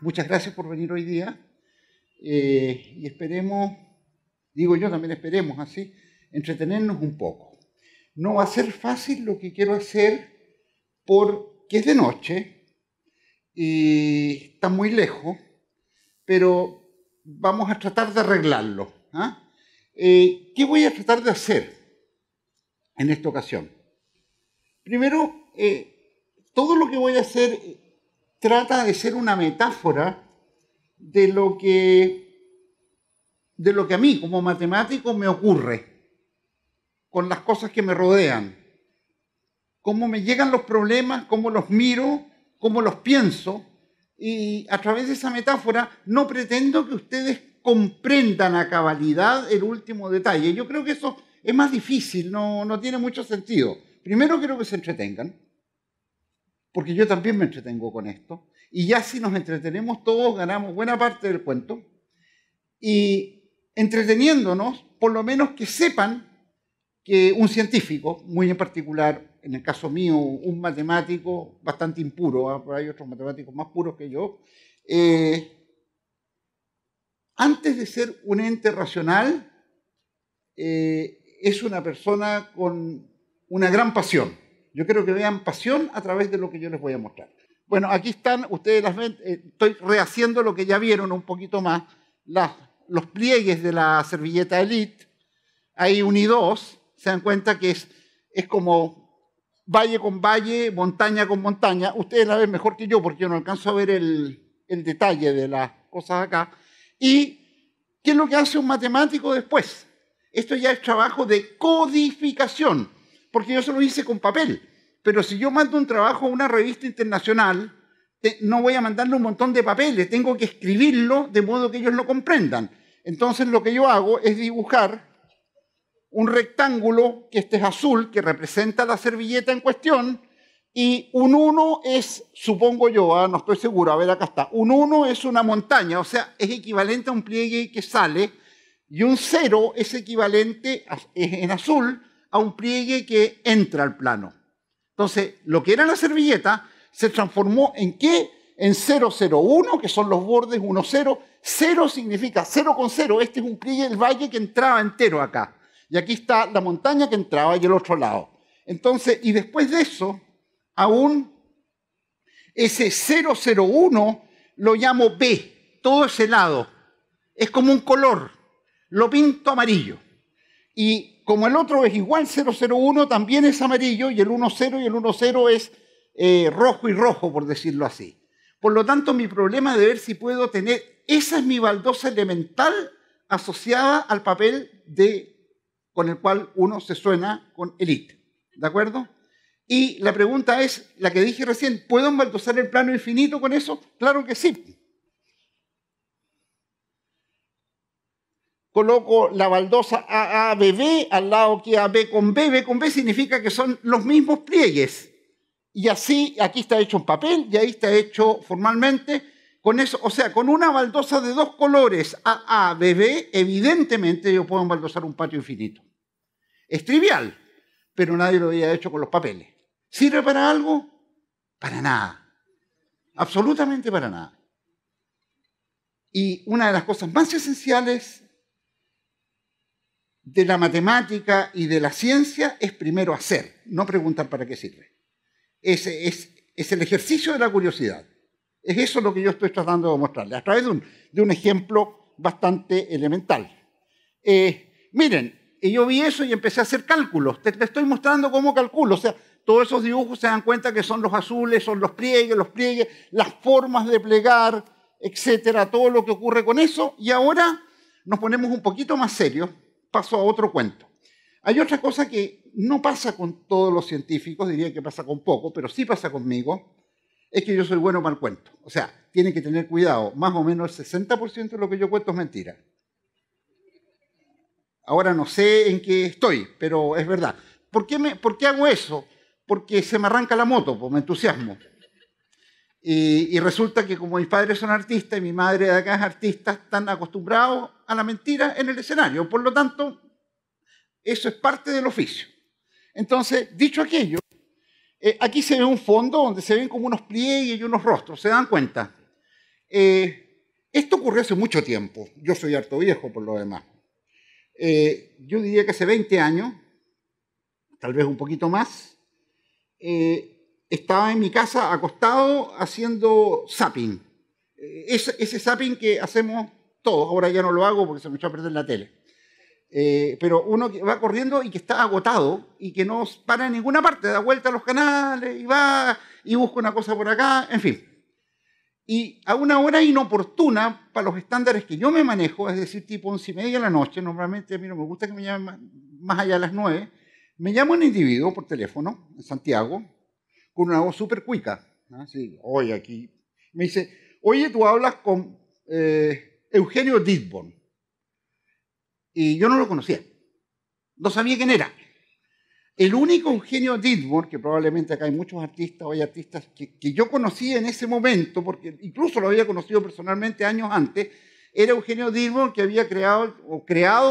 Muchas gracias por venir hoy día y esperemos, digo yo también esperemos así, entretenernos un poco. No va a ser fácil lo que quiero hacer porque es de noche y está muy lejos, pero vamos a tratar de arreglarlo. ¿Qué voy a tratar de hacer en esta ocasión? Primero, todo lo que voy a hacer trata de ser una metáfora de lo que a mí como matemático me ocurre con las cosas que me rodean, cómo me llegan los problemas, cómo los miro, cómo los pienso, y a través de esa metáfora no pretendo que ustedes comprendan a cabalidad el último detalle. Yo creo que eso es más difícil, no tiene mucho sentido. Primero quiero que se entretengan, porque yo también me entretengo con esto, y ya si nos entretenemos todos ganamos buena parte del cuento, y entreteniéndonos, por lo menos que sepan que un científico, muy en particular, en el caso mío, un matemático bastante impuro, pero hay otros matemáticos más puros que yo, antes de ser un ente racional, es una persona con una gran pasión. Yo quiero que vean pasión a través de lo que yo les voy a mostrar. Bueno, aquí están, ustedes las ven, estoy rehaciendo lo que ya vieron un poquito más, los pliegues de la servilleta Elite. Hay un y dos, se dan cuenta que es como valle con valle, montaña con montaña. Ustedes la ven mejor que yo porque yo no alcanzo a ver el detalle de las cosas acá. ¿Y qué es lo que hace un matemático después? Esto ya es trabajo de codificación, porque yo se lo hice con papel. Pero si yo mando un trabajo a una revista internacional, no voy a mandarle un montón de papeles, tengo que escribirlo de modo que ellos lo comprendan. Entonces lo que yo hago es dibujar un rectángulo, que este es azul, que representa la servilleta en cuestión, y un 1 es, supongo yo, no estoy seguro, a ver, acá está, un 1 es una montaña, o sea, es equivalente a un pliegue que sale, y un 0 es equivalente, en azul, a un pliegue que entra al plano. Entonces, lo que era la servilleta se transformó en ¿qué? En 0,01, que son los bordes 1, 0. 0 significa 0 con 0. Este es un pliegue del valle que entraba entero acá. Y aquí está la montaña que entraba y el otro lado. Entonces, y después de eso, aún ese 001 lo llamo B, todo ese lado. Es como un color. Lo pinto amarillo. Y como el otro es igual 001, también es amarillo, y el 10 y el 10 es rojo y rojo, por decirlo así. Por lo tanto, mi problema es de ver si puedo tener, esa es mi baldosa elemental asociada al papel con el cual uno se suena con Elite. ¿De acuerdo? Y la pregunta es, la que dije recién, ¿puedo embaldosar el plano infinito con eso? Claro que sí. Coloco la baldosa AABB al lado que AB con B. B con B significa que son los mismos pliegues. Y así, aquí está hecho en papel y ahí está hecho formalmente. Con eso, o sea, con una baldosa de dos colores AABB, evidentemente yo puedo embaldosar un patio infinito. Es trivial, pero nadie lo había hecho con los papeles. ¿Sirve para algo? Para nada. Absolutamente para nada. Y una de las cosas más esenciales de la matemática y de la ciencia es primero hacer, no preguntar para qué sirve. Es el ejercicio de la curiosidad. Es eso lo que yo estoy tratando de mostrarles, a través de un ejemplo bastante elemental. Miren, yo vi eso y empecé a hacer cálculos. Te estoy mostrando cómo calculo. O sea, todos esos dibujos se dan cuenta que son los azules, son los pliegues, las formas de plegar, etcétera, todo lo que ocurre con eso. Y ahora nos ponemos un poquito más serios. Paso a otro cuento. Hay otra cosa que no pasa con todos los científicos, diría que pasa con poco, pero sí pasa conmigo, es que yo soy bueno para el cuento. O sea, tienen que tener cuidado, más o menos el 60% de lo que yo cuento es mentira. Ahora no sé en qué estoy, pero es verdad. ¿Por qué hago eso? Porque se me arranca la moto, pues me entusiasmo. Y resulta que como mis padres son artistas y mi madre de acá es artista, están acostumbrados a la mentira en el escenario. Por lo tanto, eso es parte del oficio. Entonces, dicho aquello, aquí se ve un fondo donde se ven como unos pliegues y unos rostros. ¿Se dan cuenta? Esto ocurrió hace mucho tiempo. Yo soy harto viejo por lo demás. Yo diría que hace 20 años, tal vez un poquito más, estaba en mi casa acostado haciendo zapping. Ese zapping que hacemos todos, ahora ya no lo hago porque se me echó a perder la tele. Pero uno que va corriendo y que está agotado y que no para en ninguna parte, da vuelta a los canales y va y busca una cosa por acá, en fin. Y a una hora inoportuna para los estándares que yo me manejo, es decir, tipo 11:30 de la noche, normalmente a mí no me gusta que me llamen más allá de las 9, me llama un individuo por teléfono en Santiago con una voz súper cuica. Así, oye, aquí. Me dice, oye, tú hablas con Eugenio Dittborn. Y yo no lo conocía. No sabía quién era. El único Eugenio Dittborn, que probablemente acá hay muchos artistas, o hay artistas que yo conocí en ese momento, porque incluso lo había conocido personalmente años antes, era Eugenio Dittborn, que había creado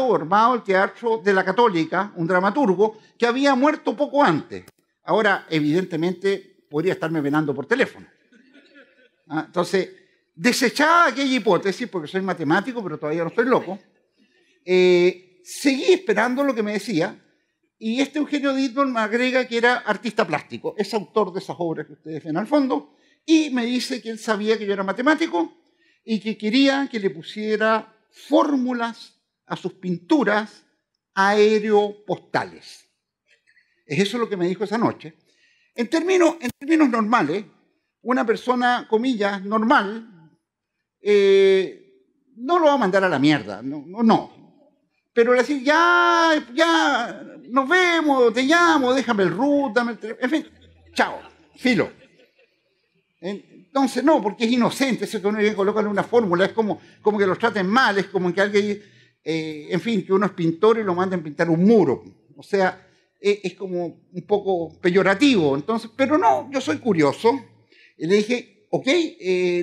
o armado el Teatro de la Católica, un dramaturgo que había muerto poco antes. Ahora, evidentemente, podría estarme venando por teléfono. Entonces, desechaba aquella hipótesis, porque soy matemático, pero todavía no estoy loco. Seguí esperando lo que me decía, y este Eugenio Dittborn me agrega que era artista plástico, es autor de esas obras que ustedes ven al fondo, y me dice que él sabía que yo era matemático y que quería que le pusiera fórmulas a sus pinturas aeropostales. Es eso lo que me dijo esa noche. En términos normales, una persona, comillas, normal, no lo va a mandar a la mierda, no. Pero decir, ya, nos vemos, te llamo, déjame el root, dame el teléfono, en fin, chao, filo. Entonces, no, porque es inocente, eso que uno coloca en una fórmula, es como que los traten mal, es como que alguien, en fin, que uno es pintor y lo manden a pintar un muro. O sea, es como un poco peyorativo. Entonces, pero no, yo soy curioso. Y le dije, ok,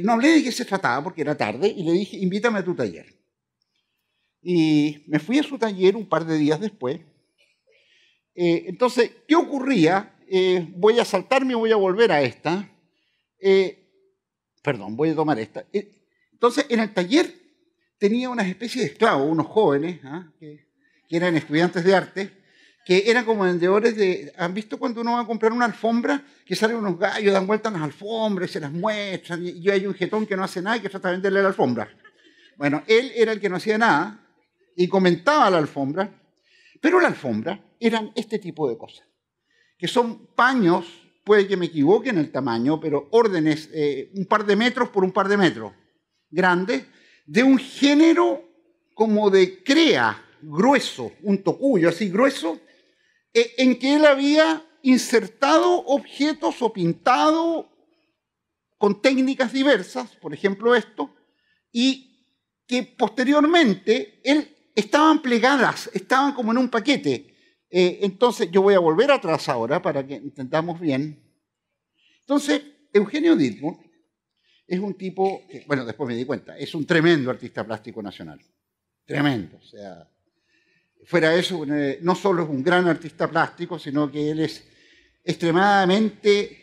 no hablé de qué se trataba porque era tarde, y le dije, invítame a tu taller. Y me fui a su taller un par de días después. Entonces, ¿qué ocurría? Voy a saltarme y voy a volver a esta. Perdón, voy a tomar esta. Entonces, en el taller tenía una especie de esclavos, unos jóvenes, que eran estudiantes de arte, que eran como vendedores de... ¿Han visto cuando uno va a comprar una alfombra? Que salen unos gallos, dan vueltas en las alfombras, se las muestran, y hay un jetón que no hace nada y que trata de venderle la alfombra. Bueno, él era el que no hacía nada y comentaba la alfombra, pero la alfombra eran este tipo de cosas, que son paños, puede que me equivoque en el tamaño, pero órdenes, un par de metros por un par de metros, grandes, de un género como de crea, grueso, un tocuyo así grueso, en que él había insertado objetos o pintado con técnicas diversas, por ejemplo esto, y que posteriormente estaban plegadas, estaban como en un paquete. Entonces, yo voy a volver atrás ahora para que entendamos bien. Entonces, Eugenio Dittborn es un tipo, que, bueno, después me di cuenta, es un tremendo artista plástico nacional. Tremendo. O sea, fuera de eso, no solo es un gran artista plástico, sino que él es extremadamente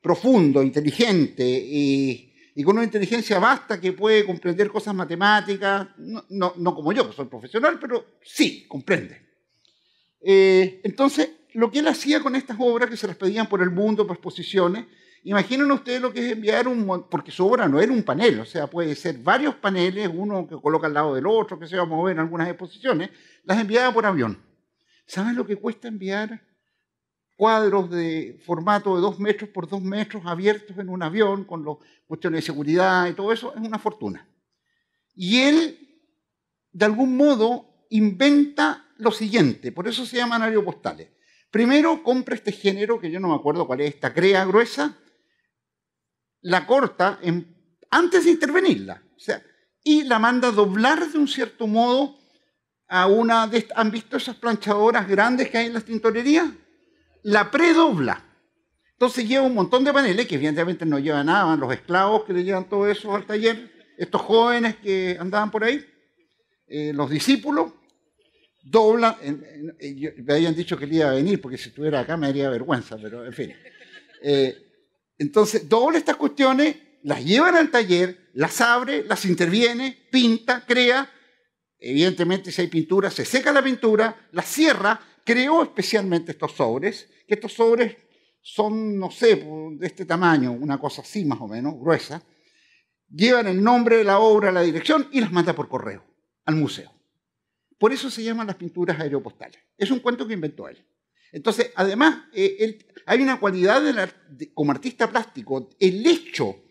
profundo, inteligente y con una inteligencia vasta que puede comprender cosas matemáticas, no como yo, que soy profesional, pero sí, comprende. Entonces, lo que él hacía con estas obras que se las pedían por el mundo, por exposiciones, imaginen ustedes lo que es enviar porque su obra no era un panel, o sea, puede ser varios paneles, uno que coloca al lado del otro, que se va a mover en algunas exposiciones, las enviaba por avión. ¿Saben lo que cuesta enviar cuadros de formato de 2 metros por 2 metros abiertos en un avión con las cuestiones de seguridad y todo eso? Es una fortuna. Y él, de algún modo, inventa lo siguiente, por eso se llaman aeropostales. Primero compra este género, que yo no me acuerdo cuál es, esta crea gruesa, la corta antes de intervenirla, o sea, y la manda a doblar de un cierto modo a una de estas. ¿Han visto esas planchadoras grandes que hay en las tintorerías? La predobla. Entonces lleva un montón de paneles, que evidentemente no llevan nada, van los esclavos que le llevan todo eso al taller, estos jóvenes que andaban por ahí, los discípulos, doblan, me habían dicho que él iba a venir, porque si estuviera acá me daría vergüenza, pero en fin. Entonces dobla estas cuestiones, las llevan al taller, las abre, las interviene, pinta, crea. Evidentemente, si hay pintura, se seca la pintura, la cierra. Creó especialmente estos sobres, que estos sobres son, no sé, de este tamaño, una cosa así más o menos, gruesa. Llevan el nombre de la obra, la dirección y las manda por correo al museo. Por eso se llaman las pinturas aeropostales. Es un cuento que inventó él. Entonces, además, hay una cualidad como artista plástico. El hecho,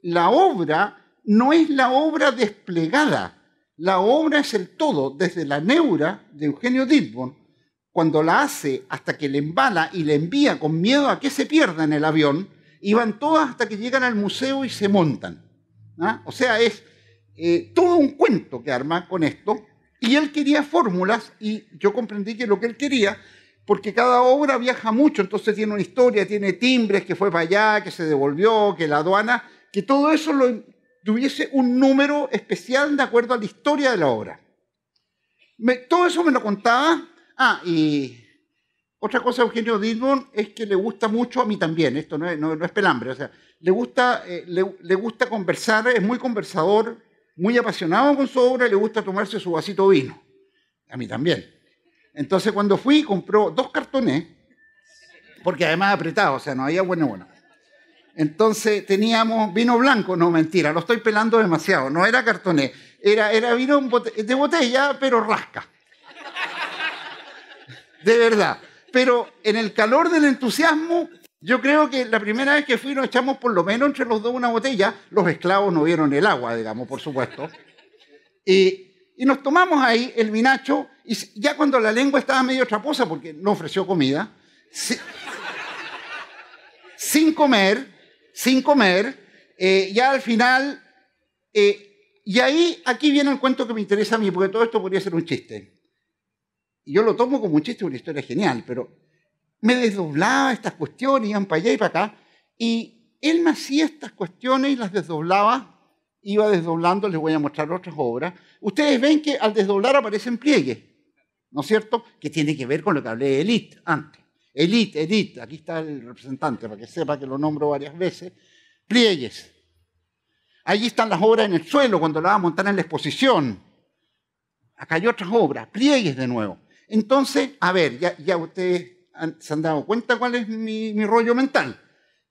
la obra no es la obra desplegada. La obra es el todo, desde la neura de Eugenio Dittborn, cuando la hace hasta que le embala y le envía con miedo a que se pierda en el avión, y van todas hasta que llegan al museo y se montan. ¿Ah? O sea, es todo un cuento que arma con esto. Y él quería fórmulas, y yo comprendí que lo que él quería, porque cada obra viaja mucho, entonces tiene una historia, tiene timbres, que fue para allá, que se devolvió, que la aduana, que todo eso tuviese un número especial de acuerdo a la historia de la obra. Todo eso me lo contaba. Y otra cosa de Eugenio Dittborn es que le gusta mucho, a mí también, esto no es pelambre, o sea, le gusta conversar, es muy conversador, muy apasionado con su obra, le gusta tomarse su vasito de vino. A mí también. Entonces, cuando fui, compró 2 cartones, porque además apretado, o sea, no había bueno. Entonces, teníamos vino blanco, no, mentira, lo estoy pelando demasiado, no era cartoné, era vino de botella, pero rasca. De verdad. Pero en el calor del entusiasmo, yo creo que la primera vez que fui nos echamos por lo menos entre los dos una botella. Los esclavos no vieron el agua, digamos, por supuesto. Y nos tomamos ahí el vinacho, y ya cuando la lengua estaba medio traposa, porque no ofreció comida, sin comer, ya al final, y ahí, aquí viene el cuento que me interesa a mí, porque todo esto podría ser un chiste. Y yo lo tomo como un chiste, una historia genial, pero me desdoblaba estas cuestiones, iban para allá y para acá, y él me hacía estas cuestiones y las desdoblaba, iba desdoblando, les voy a mostrar otras obras. Ustedes ven que al desdoblar aparecen pliegues, ¿no es cierto? Que tiene que ver con lo que hablé de Edith antes. Edith, aquí está el representante, para que sepa que lo nombro varias veces. Pliegues. Allí están las obras en el suelo, cuando las va a montar en la exposición. Acá hay otras obras, pliegues de nuevo. Entonces, a ver, ya ustedes se han dado cuenta cuál es mi rollo mental.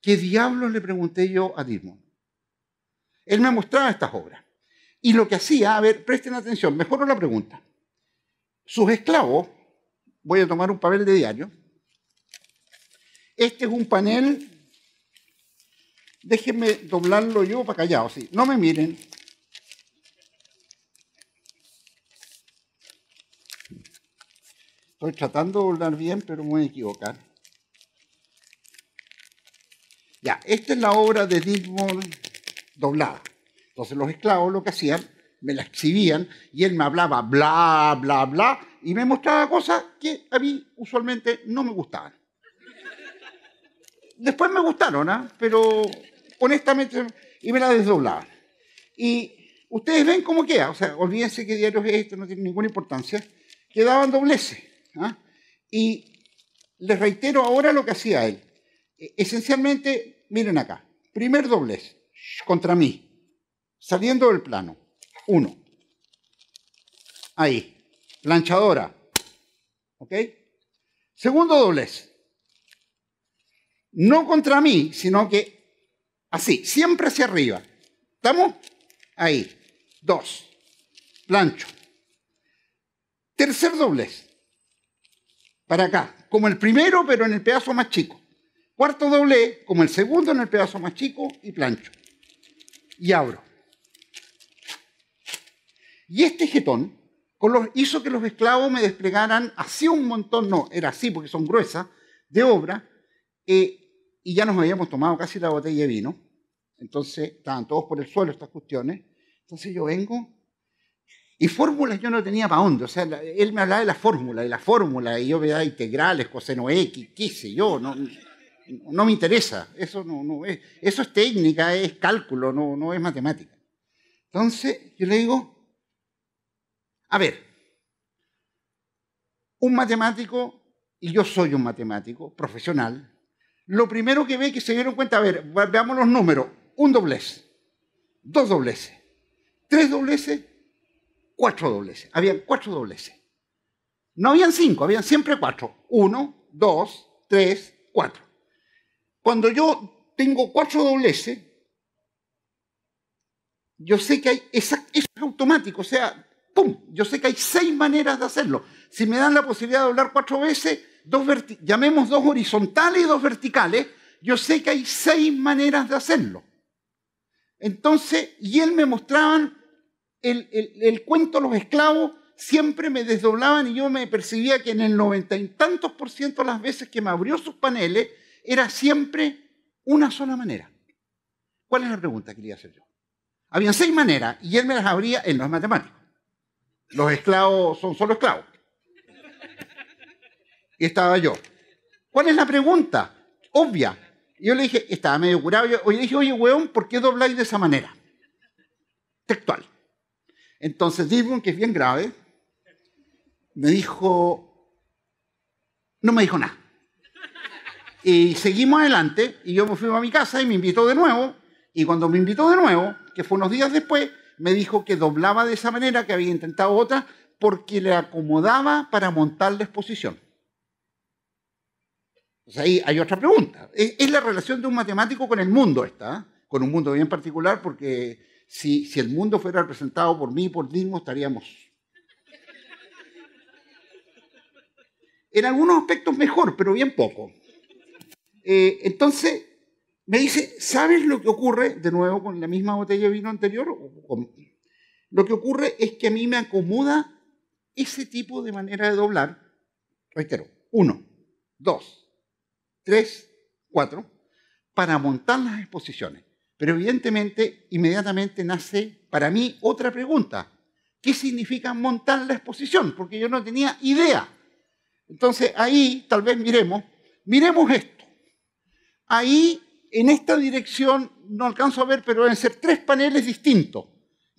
¿Qué diablos le pregunté yo a Dittborn? Él me mostraba estas obras. Y lo que hacía, a ver, presten atención, mejoro la pregunta. Sus esclavos, voy a tomar un papel de diario. Este es un panel, déjenme doblarlo yo para callado, sí. No me miren. Estoy tratando de doblar bien, pero me voy a equivocar. Ya, esta es la obra de Dittborn doblada. Entonces los esclavos lo que hacían, me la exhibían y él me hablaba bla, bla, bla y me mostraba cosas que a mí usualmente no me gustaban. Después me gustaron, pero honestamente, y me la desdoblaban. Y ustedes ven cómo queda, o sea, olvídense qué diario es esto, no tiene ninguna importancia, quedaban dobleces. Y les reitero ahora lo que hacía él. Esencialmente, miren acá, primer doblez, contra mí, saliendo del plano, 1. Ahí, planchadora, ¿ok? Segundo doblez, no contra mí, sino que así, siempre hacia arriba. ¿Estamos? Ahí, 2, plancho. Tercer doblez, para acá, como el primero, pero en el pedazo más chico. Cuarto doblez, como el segundo en el pedazo más chico, y plancho. Y abro. Y este jetón hizo que los esclavos me desplegaran así un montón, no, era así porque son gruesas, de obra, y ya nos habíamos tomado casi la botella de vino. Entonces estaban todos por el suelo estas cuestiones. Entonces yo vengo, y fórmulas yo no tenía para dónde. O sea, él me hablaba de la fórmula, y yo veía integrales, coseno X, qué sé yo, no me interesa. Eso no es, eso es técnica, es cálculo, no es matemática. Entonces yo le digo, a ver, un matemático, y yo soy un matemático profesional, lo primero que ve que se dieron cuenta, a ver, veamos los números, un doblez, dos dobleces, tres dobleces, cuatro dobleces. Habían cuatro dobleces. No habían cinco, habían siempre cuatro. 1, 2, 3, 4. Cuando yo tengo cuatro dobleces, yo sé que hay, eso es automático, o sea, ¡pum! Yo sé que hay 6 maneras de hacerlo. Si me dan la posibilidad de doblar 4 veces, llamemos 2 horizontales y 2 verticales, yo sé que hay 6 maneras de hacerlo. Entonces, y él me mostraban el cuento de los esclavos, siempre me desdoblaban y yo me percibía que en el 90 y tantos % de las veces que me abrió sus paneles, era siempre una sola manera. ¿Cuál es la pregunta que quería hacer yo? Habían 6 maneras y él me las abría, él no es matemático. Los esclavos son solo esclavos. Y estaba yo. ¿Cuál es la pregunta? Obvia. Y yo le dije, estaba medio curado, yo le dije, oye, weón, ¿por qué dobláis de esa manera? Textual. Entonces Dibbon, que es bien grave, me dijo, no me dijo nada. Y seguimos adelante, y yo me fui a mi casa y me invitó de nuevo, y cuando me invitó de nuevo, que fue unos días después, me dijo que doblaba de esa manera, que había intentado otra, porque le acomodaba para montar la exposición. Pues ahí hay otra pregunta. Es la relación de un matemático con el mundo esta, con un mundo bien particular, porque si el mundo fuera representado por mí y por Dibbon, estaríamos en algunos aspectos mejor, pero bien poco. Entonces, me dice, ¿sabes lo que ocurre? De nuevo, con la misma botella de vino anterior. Lo que ocurre es que a mí me acomoda ese tipo de manera de doblar. Reitero, 1, 2, 3, 4, para montar las exposiciones. Pero evidentemente, inmediatamente nace para mí otra pregunta. ¿Qué significa montar la exposición? Porque yo no tenía idea. Entonces, ahí tal vez miremos esto. Ahí, en esta dirección, no alcanzo a ver, pero deben ser 3 paneles distintos,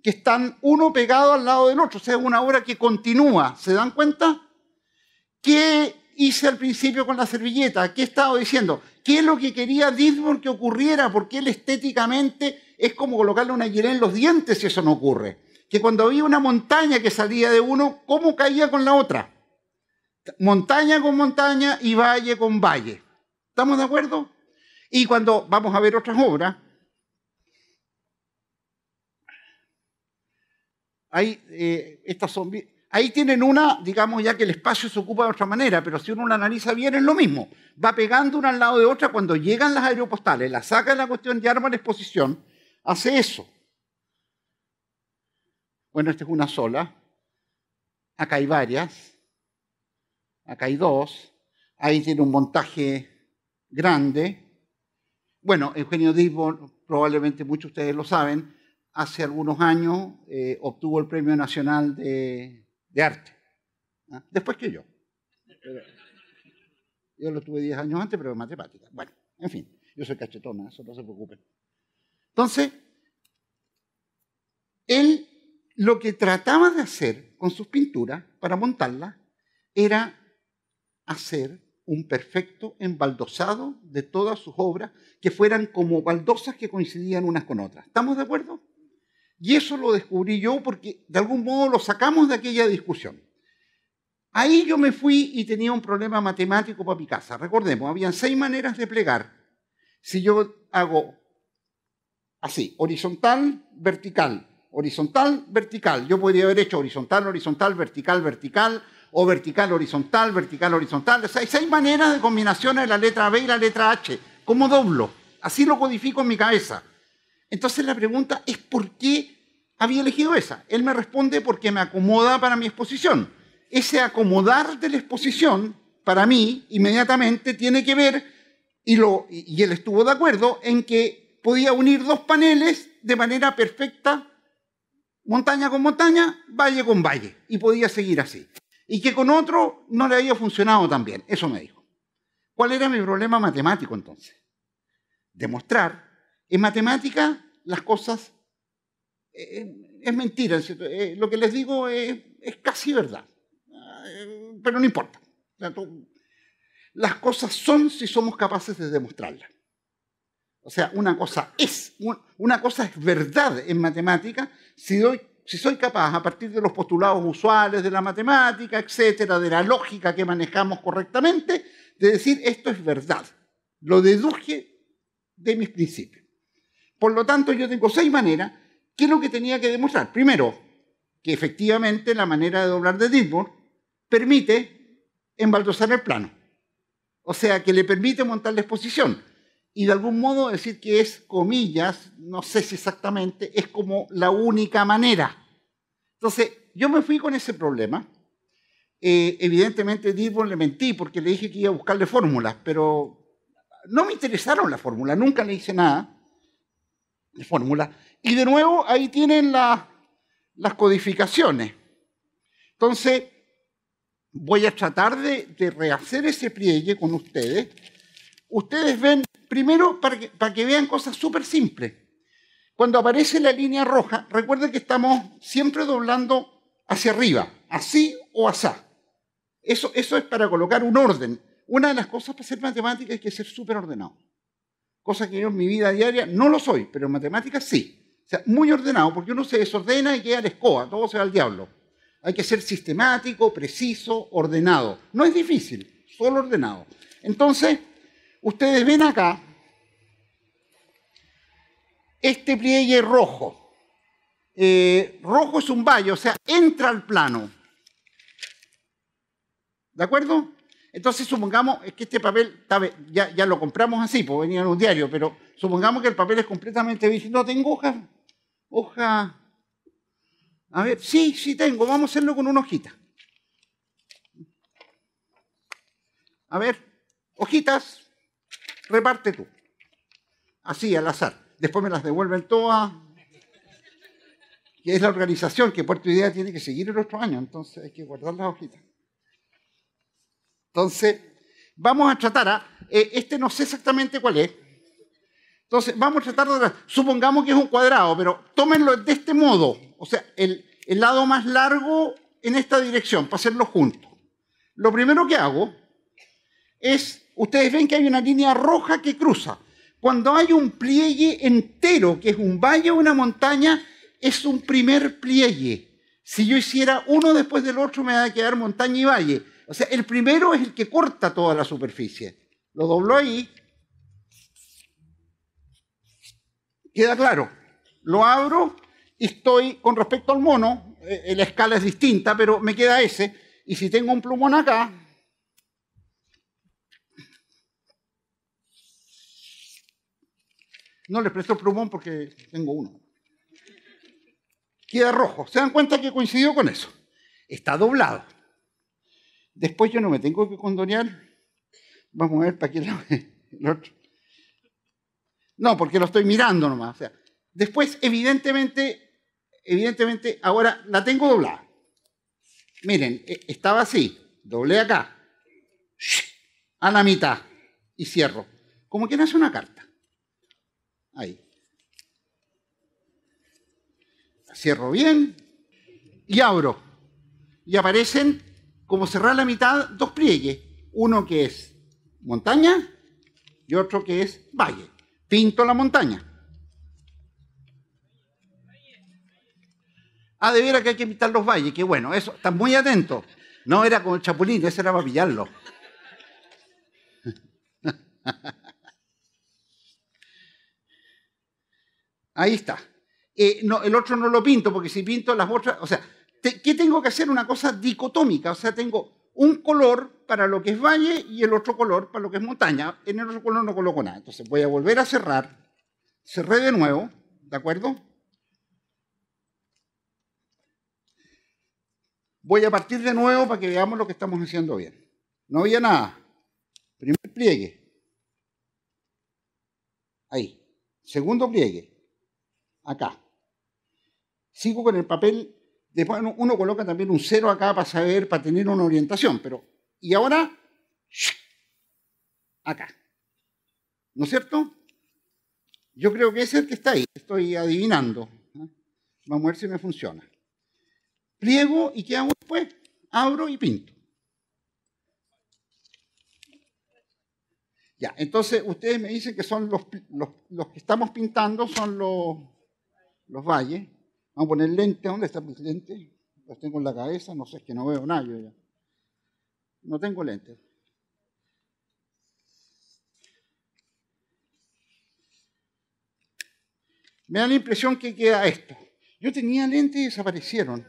que están uno pegado al lado del otro. O sea, es una obra que continúa. ¿Se dan cuenta? ¿Qué hice al principio con la servilleta? ¿Qué he estado diciendo? ¿Qué es lo que quería Dibbon que ocurriera? Porque él estéticamente es como colocarle una hielera en los dientes si eso no ocurre. Que cuando había una montaña que salía de uno, ¿cómo caía con la otra? Montaña con montaña y valle con valle. ¿Estamos de acuerdo? Y cuando vamos a ver otras obras, ahí tienen una, digamos ya que el espacio se ocupa de otra manera, pero si uno la analiza bien es lo mismo. Va pegando una al lado de otra, cuando llegan las aeropostales, la saca de la cuestión y arma la exposición, hace eso. Bueno, esta es una sola. Acá hay varias. Acá hay 2. Ahí tiene un montaje grande. Bueno, Eugenio Dibbon, probablemente muchos de ustedes lo saben, hace algunos años obtuvo el Premio Nacional de Arte. ¿Ah? Después que yo. Yo lo tuve 10 años antes, pero en matemáticas. Bueno, en fin, yo soy cachetona, eso no se preocupen. Entonces, él lo que trataba de hacer con sus pinturas, para montarlas, era hacer un perfecto embaldosado de todas sus obras, que fueran como baldosas que coincidían unas con otras. ¿Estamos de acuerdo? Y eso lo descubrí yo porque de algún modo lo sacamos de aquella discusión. Ahí yo me fui y tenía un problema matemático para mi casa. Recordemos, habían 6 maneras de plegar. Si yo hago así, horizontal, vertical, horizontal, vertical, yo podría haber hecho horizontal, horizontal, vertical, vertical, o vertical, horizontal, vertical, horizontal. O sea, hay 6 maneras de combinaciones de la letra B y la letra H. ¿Cómo doblo? Así lo codifico en mi cabeza. Entonces la pregunta es ¿por qué había elegido esa? Él me responde porque me acomoda para mi exposición. Ese acomodar de la exposición, para mí, inmediatamente tiene que ver, y él estuvo de acuerdo, en que podía unir 2 paneles de manera perfecta, montaña con montaña, valle con valle, y podía seguir así. Y que con otro no le había funcionado tan bien. Eso me dijo. ¿Cuál era mi problema matemático entonces? Demostrar. En matemática las cosas es mentira. Lo que les digo es casi verdad. Pero no importa. Las cosas son si somos capaces de demostrarlas. O sea, una cosa es verdad en matemática si soy capaz, a partir de los postulados usuales de la matemática, etcétera, de la lógica que manejamos correctamente, de decir esto es verdad. Lo deduje de mis principios. Por lo tanto, yo tengo 6 maneras. ¿Qué es lo que tenía que demostrar? Primero, que efectivamente la manera de doblar de Dilbert permite embaldosar el plano. O sea, que le permite montar la exposición. Y de algún modo decir que es, comillas, no sé si exactamente, es como la única manera. Entonces, yo me fui con ese problema. Evidentemente, a Dilbert le mentí porque le dije que iba a buscarle fórmulas, pero no me interesaron las fórmulas, nunca le hice nada de fórmula. Y de nuevo, ahí tienen las codificaciones. Entonces, voy a tratar de rehacer ese pliegue con ustedes. Ustedes ven, primero, para que vean cosas súper simples. Cuando aparece la línea roja, recuerden que estamos siempre doblando hacia arriba, así o asá. Eso es para colocar un orden. Una de las cosas para hacer matemática es que ser súper ordenado. Cosa que yo en mi vida diaria no lo soy, pero en matemáticas sí. O sea, muy ordenado, porque uno se desordena y queda a la escoba, todo se va al diablo. Hay que ser sistemático, preciso, ordenado. No es difícil, solo ordenado. Entonces, ustedes ven acá este pliegue rojo. Rojo es un valle, o sea, entra al plano. ¿De acuerdo? Entonces supongamos que este papel, ya lo compramos así, pues venía en un diario, pero supongamos que el papel es completamente visible. No tengo hoja. A ver, sí tengo, vamos a hacerlo con una hojita. A ver, hojitas, reparte tú. Así, al azar. Después me las devuelven todas. Que es la organización que Puerto Idea tiene que seguir el otro año, entonces hay que guardar las hojitas. Entonces, vamos a tratar, este no sé exactamente cuál es. Entonces, vamos a tratar de... Supongamos que es un cuadrado, pero tómenlo de este modo. O sea, el lado más largo en esta dirección, para hacerlo juntos. Lo primero que hago es, ustedes ven que hay una línea roja que cruza. Cuando hay un pliegue entero, que es un valle o una montaña, es un primer pliegue. Si yo hiciera uno después del otro, me va a quedar montaña y valle. O sea, el primero es el que corta toda la superficie. Lo doblo ahí. Queda claro. Lo abro y estoy, con respecto al mono, la escala es distinta, pero me queda ese. Y si tengo un plumón acá, no les presto el plumón porque tengo uno. Queda rojo. ¿Se dan cuenta que coincidió con eso? Está doblado. Después yo no me tengo que condonear. Vamos a ver para qué lado es el otro. No, porque lo estoy mirando nomás. O sea, después, evidentemente, ahora la tengo doblada. Miren, estaba así. Doblé acá. A la mitad. Y cierro. Como quien hace una carta. Ahí. La cierro bien. Y abro. Y aparecen, como cerrar la mitad, 2 pliegues. Uno que es montaña y otro que es valle. Pinto la montaña. De veras que hay que pintar los valles. Que bueno, eso, están muy atentos. No era como el chapulín, ese era para pillarlo. Ahí está. No, el otro no lo pinto, porque si pinto las otras... O sea, ¿qué tengo que hacer? Una cosa dicotómica. O sea, tengo un color para lo que es valle y el otro color para lo que es montaña. En el otro color no coloco nada. Entonces voy a volver a cerrar. Cerré de nuevo, ¿de acuerdo? Voy a partir de nuevo para que veamos lo que estamos haciendo bien. No había nada. Primer pliegue. Ahí. Segundo pliegue. Acá. Sigo con el papel. Después uno coloca también un 0 acá para saber, para tener una orientación. Pero, y ahora, acá. ¿No es cierto? Yo creo que es el que está ahí. Estoy adivinando. Vamos a ver si me funciona. Pliego y ¿qué hago después? Abro y pinto. Ya, entonces ustedes me dicen que son los que estamos pintando, son los valles. Vamos a poner lentes. ¿Dónde están mis lentes? Los tengo en la cabeza, no sé, es que no veo nada yo ya. No tengo lentes. Me da la impresión que queda esto. Yo tenía lentes y desaparecieron.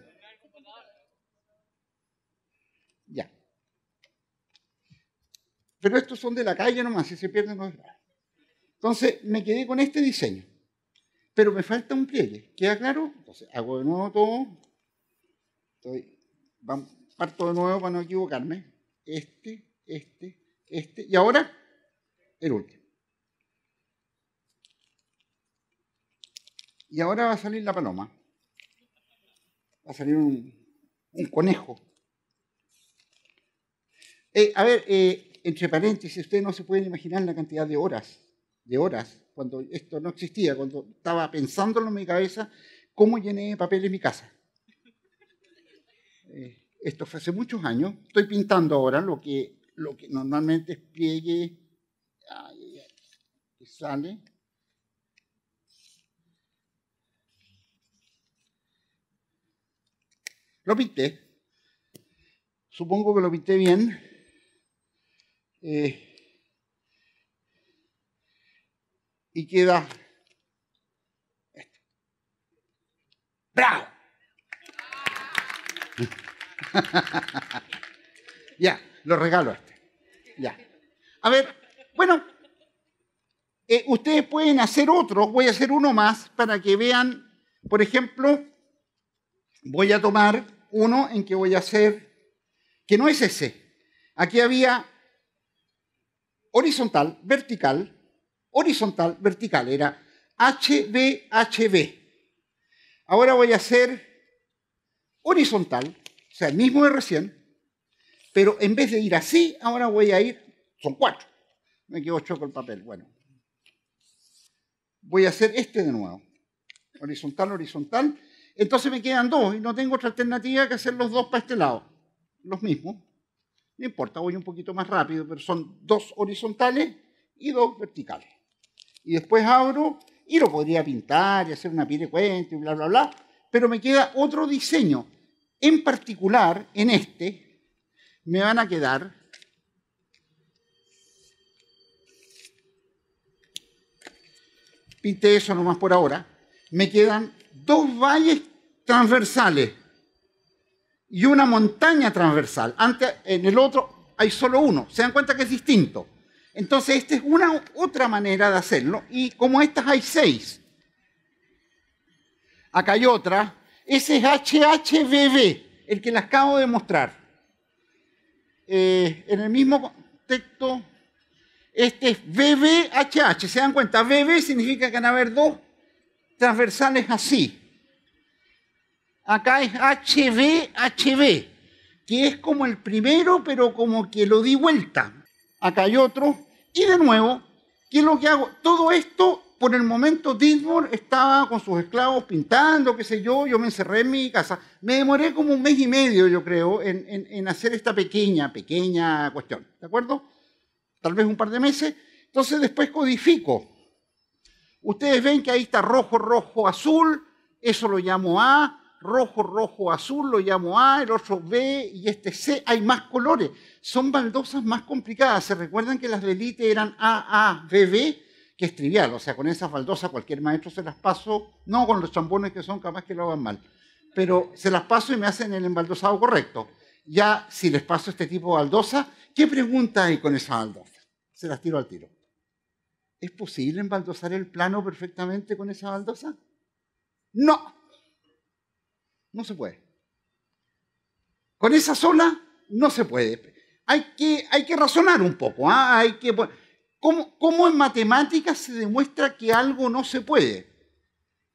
Ya. Pero estos son de la calle nomás, si se pierden no es grave. Entonces me quedé con este diseño. Pero me falta un pliegue. ¿Queda claro? Entonces hago de nuevo todo. Parto de nuevo para no equivocarme. Este. Y ahora, el último. Y ahora va a salir la paloma. Va a salir un conejo. Entre paréntesis, ustedes no se pueden imaginar la cantidad de horas, cuando esto no existía, cuando estaba pensándolo en mi cabeza, cómo llené de papel en mi casa. Esto fue hace muchos años. Estoy pintando ahora lo que normalmente es pliegue. Que sale. Lo pinté. Supongo que lo pinté bien. Y queda esto. ¡Bravo! Ya, lo regalo a este. Ya. A ver, bueno, ustedes pueden hacer otro. Voy a hacer uno más para que vean, por ejemplo, voy a tomar uno en que voy a hacer, que no es ese. Aquí había horizontal, vertical, era HB, HB. Ahora voy a hacer horizontal, o sea, el mismo de recién, pero en vez de ir así, ahora voy a ir, son 4. Me quedo choco el papel, bueno. Voy a hacer este de nuevo. Horizontal. Entonces me quedan 2 y no tengo otra alternativa que hacer los 2 para este lado. Los mismos. No importa, voy un poquito más rápido, pero son 2 horizontales y 2 verticales. Y después abro y lo podría pintar y hacer una pirecuenta y bla, bla, bla. Pero me queda otro diseño. En particular, en este, me van a quedar pinté eso nomás por ahora. Me quedan 2 valles transversales y una montaña transversal. Antes, en el otro hay solo uno. Se dan cuenta que es distinto. Entonces, esta es otra manera de hacerlo. Y como estas hay 6. Acá hay otra. Ese es HHBB, el que les acabo de mostrar. En el mismo texto, este es BBHH. ¿Se dan cuenta? BB significa que van a haber 2 transversales así. Acá es HB, que es como el primero, pero como que lo di vuelta. Acá hay otro. Y de nuevo, ¿qué es lo que hago? Todo esto, por el momento, Dittmar estaba con sus esclavos pintando, qué sé yo. Yo me encerré en mi casa. Me demoré como 1 mes y medio, yo creo, en hacer esta pequeña cuestión. ¿De acuerdo? Tal vez un par de meses. Entonces, después codifico. Ustedes ven que ahí está rojo, rojo, azul. Eso lo llamo A. Rojo, rojo, azul, lo llamo A, el otro B y este C. Hay más colores. Son baldosas más complicadas. ¿Se recuerdan que las de Elite eran AA, BB? Que es trivial. O sea, con esas baldosas cualquier maestro se las paso, no con los chambones que son capaz que lo hagan mal, pero se las paso y me hacen el embaldosado correcto. Ya, si les paso este tipo de baldosa, ¿qué pregunta hay con esa baldosa? Se las tiro al tiro. ¿Es posible embaldosar el plano perfectamente con esa baldosa? No. No se puede. Con esa sola no se puede. Hay que razonar un poco. ¿Cómo en matemáticas se demuestra que algo no se puede?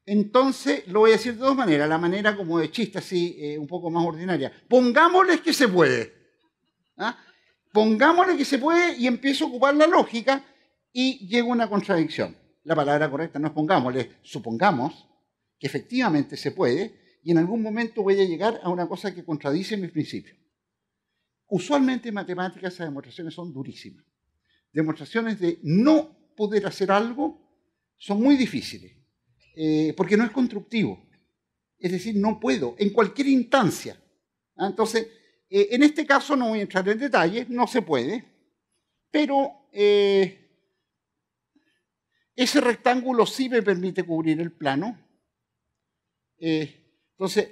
Entonces, lo voy a decir de 2 maneras. La manera como de chiste, así, un poco más ordinaria. Pongámosle que se puede. Pongámosle que se puede y empiezo a ocupar la lógica y llega una contradicción. La palabra correcta no es pongámosle, supongamos que efectivamente se puede. Y en algún momento voy a llegar a una cosa que contradice mis principios. Usualmente en matemáticas esas demostraciones son durísimas. demostraciones de no poder hacer algo son muy difíciles, porque no es constructivo. Es decir, no puedo, en cualquier instancia. Entonces, en este caso no voy a entrar en detalles, no se puede, pero ese rectángulo sí me permite cubrir el plano. Entonces,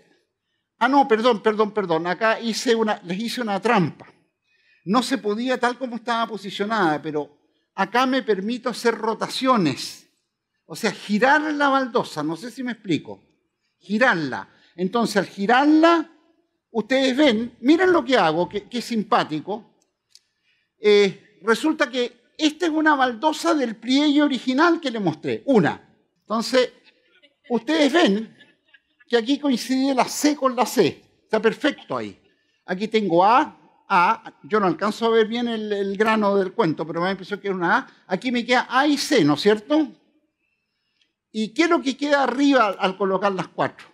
no, perdón, acá les hice una trampa. No se podía tal como estaba posicionada, pero acá me permito hacer rotaciones. O sea, girar la baldosa, no sé si me explico. Girarla. Entonces, al girarla, ustedes ven, miren lo que hago, que es simpático. Resulta que esta es una baldosa del pliegue original que le mostré, una. Entonces, ustedes ven que aquí coincide la C con la C. Está perfecto ahí. Aquí tengo A, yo no alcanzo a ver bien el grano del cuento, pero me da la impresión que era una A. Aquí me queda A y C, ¿no es cierto? ¿Y qué es lo que queda arriba al colocar las cuatro?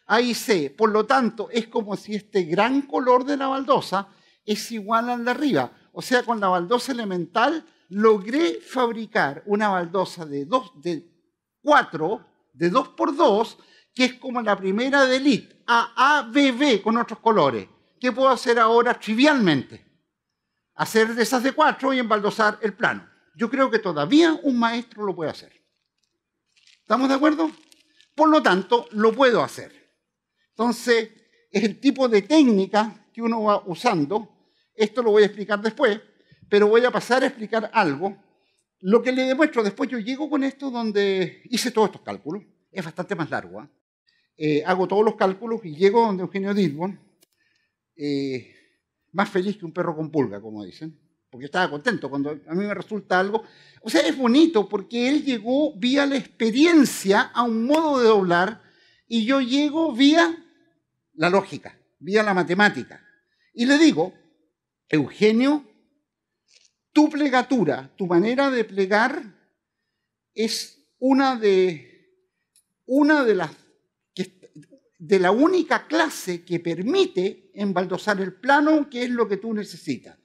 A y C. Por lo tanto, es como si este gran color de la baldosa es igual al de arriba. O sea, con la baldosa elemental logré fabricar una baldosa de 4, de 2 por 2, que es como la primera de Elite, AABB con otros colores. ¿Qué puedo hacer ahora trivialmente? Hacer de esas de 4 y embaldosar el plano. Yo creo que todavía un maestro lo puede hacer. ¿Estamos de acuerdo? Por lo tanto, lo puedo hacer. Entonces, es el tipo de técnica que uno va usando. Esto lo voy a explicar después, pero voy a pasar a explicar algo. Lo que le demuestro después, yo llego con esto donde hice todos estos cálculos. Es bastante más largo. Hago todos los cálculos y llego donde Eugenio Dilbon, más feliz que un perro con pulga, como dicen, porque estaba contento cuando a mí me resulta algo. O sea, es bonito porque él llegó vía la experiencia a un modo de doblar y yo llego vía la lógica, vía la matemática. Y le digo, Eugenio, tu plegatura, tu manera de plegar es una de la única clase que permite embaldosar el plano, que es lo que tú necesitas.